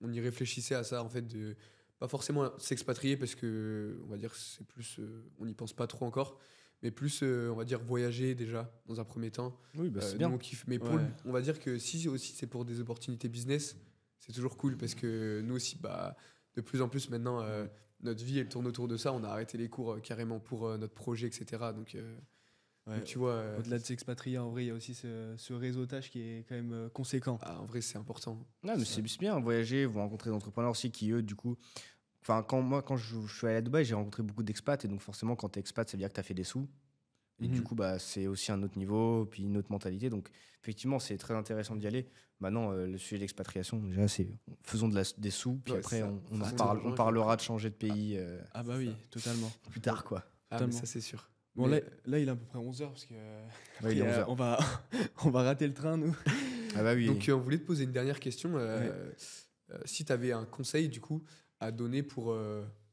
S3: on y réfléchissait à ça, en fait, de pas forcément s'expatrier parce que, on va dire, c'est plus, on n'y pense pas trop encore, mais plus, on va dire, voyager déjà dans un premier temps.
S1: Oui, bah, c'est
S3: Nous,
S1: bien.
S3: on kiffe. Mais
S2: Ouais.
S3: on va dire que si aussi c'est pour des opportunités business, c'est toujours cool parce que nous aussi, bah, de plus en plus maintenant, notre vie, elle tourne autour de ça. On a arrêté les cours carrément pour notre projet, etc. Donc, tu vois.
S2: Au-delà de s'expatrier, en vrai, il y a aussi ce réseautage qui est quand même conséquent.
S3: En vrai, c'est important.
S1: Non, mais c'est bien, voyager, vous rencontrez des entrepreneurs aussi qui, eux, du coup. Enfin, quand je suis allé à Dubaï, j'ai rencontré beaucoup d'expats. Et donc, forcément, quand tu es expat, ça veut dire que tu as fait des sous. Et du coup, c'est aussi un autre niveau, puis une autre mentalité. Donc, effectivement, c'est très intéressant d'y aller. Maintenant, le sujet de l'expatriation, déjà, c'est faisons des sous, puis après, on parlera de changer de pays
S2: Ah bah oui, totalement.
S1: plus tard, quoi.
S3: Mais ça, c'est sûr.
S2: Bon, là, il est à peu près 11h, parce que
S1: il est 11h.
S2: on va rater le train, nous.
S1: Ah bah oui.
S3: Donc, on voulait te poser une dernière question. Si tu avais un conseil, du coup, à donner pour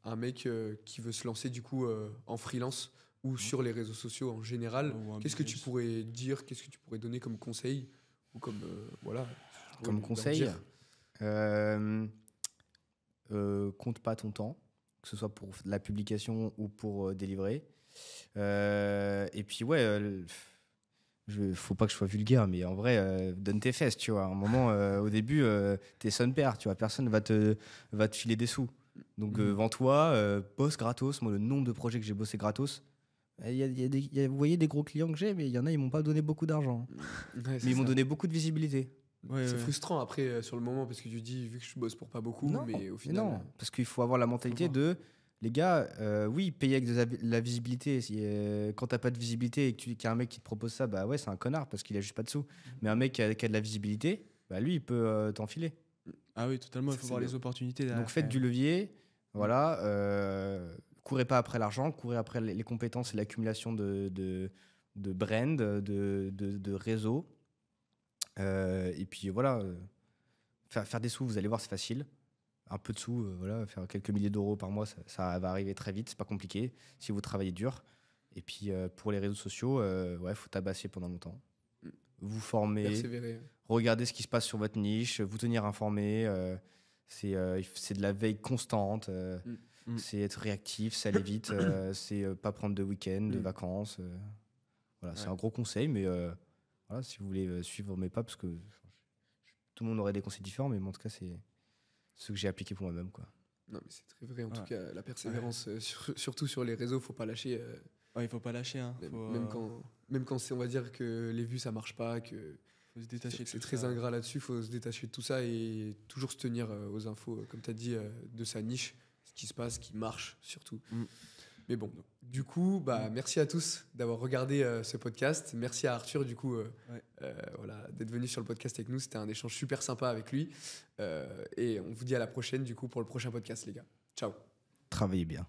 S3: un mec qui veut se lancer, du coup, en freelance ou sur les réseaux sociaux en général, qu'est-ce que tu pourrais dire, qu'est-ce que tu pourrais donner comme conseil ou comme
S1: comme conseil, compte pas ton temps, que ce soit pour la publication ou pour délivrer. Et puis faut pas que je sois vulgaire, mais en vrai, donne tes fesses, tu vois. À un moment, au début, t'es son père, tu vois. Personne va te filer des sous. Donc, vends-toi, bosse gratos. Moi, le nombre de projets que j'ai bossé gratos, vous voyez des gros clients que j'ai, mais il y en a, ils m'ont pas donné beaucoup d'argent. Mais ils m'ont donné beaucoup de visibilité.
S3: C'est frustrant après, sur le moment, parce que tu dis, vu que je bosse pour pas beaucoup, mais au final.
S1: Non, parce qu'il faut avoir la mentalité de. Les gars, oui, payer avec de la visibilité. Quand t'as pas de visibilité et qu'il y a un mec qui te propose ça, bah ouais, c'est un connard parce qu'il a juste pas de sous. Mais un mec qui a de la visibilité, bah lui, il peut t'enfiler.
S2: Ah oui, totalement, il faut voir les opportunités.
S1: Donc faites du levier, voilà. Courez pas après l'argent, courez après les compétences et l'accumulation de brand, de réseau. Et puis voilà, faire des sous, vous allez voir, c'est facile. Un peu de sous, faire quelques milliers d'euros par mois, ça va arriver très vite, c'est pas compliqué si vous travaillez dur. Et puis pour les réseaux sociaux, faut tabasser pendant longtemps. Vous former,
S3: persévérer.
S1: Regardez ce qui se passe sur votre niche, vous tenir informé. C'est de la veille constante, c'est être réactif, c'est aller vite, c'est pas prendre de week-end, de vacances. C'est un gros conseil, mais si vous voulez suivre mes pas, parce que tout le monde aurait des conseils différents, mais en tout cas, c'est ce que j'ai appliqué pour moi-même, quoi.
S3: Non, mais c'est très vrai. En tout cas, la persévérance, surtout sur les réseaux, faut pas lâcher.
S2: Il faut pas lâcher. Hein.
S3: Même quand on va dire que les vues, ça marche pas, que
S2: faut se détacher
S3: c'est très ingrat là-dessus, faut se détacher de tout ça et toujours se tenir aux infos, comme tu as dit, de sa niche, ce qui se passe, ce qui marche surtout. Mais bon, du coup, merci à tous d'avoir regardé ce podcast. Merci à Arthur, du coup, d'être venu sur le podcast avec nous. C'était un échange super sympa avec lui. Et on vous dit à la prochaine, du coup, pour le prochain podcast, les gars. Ciao.
S1: Travaillez bien.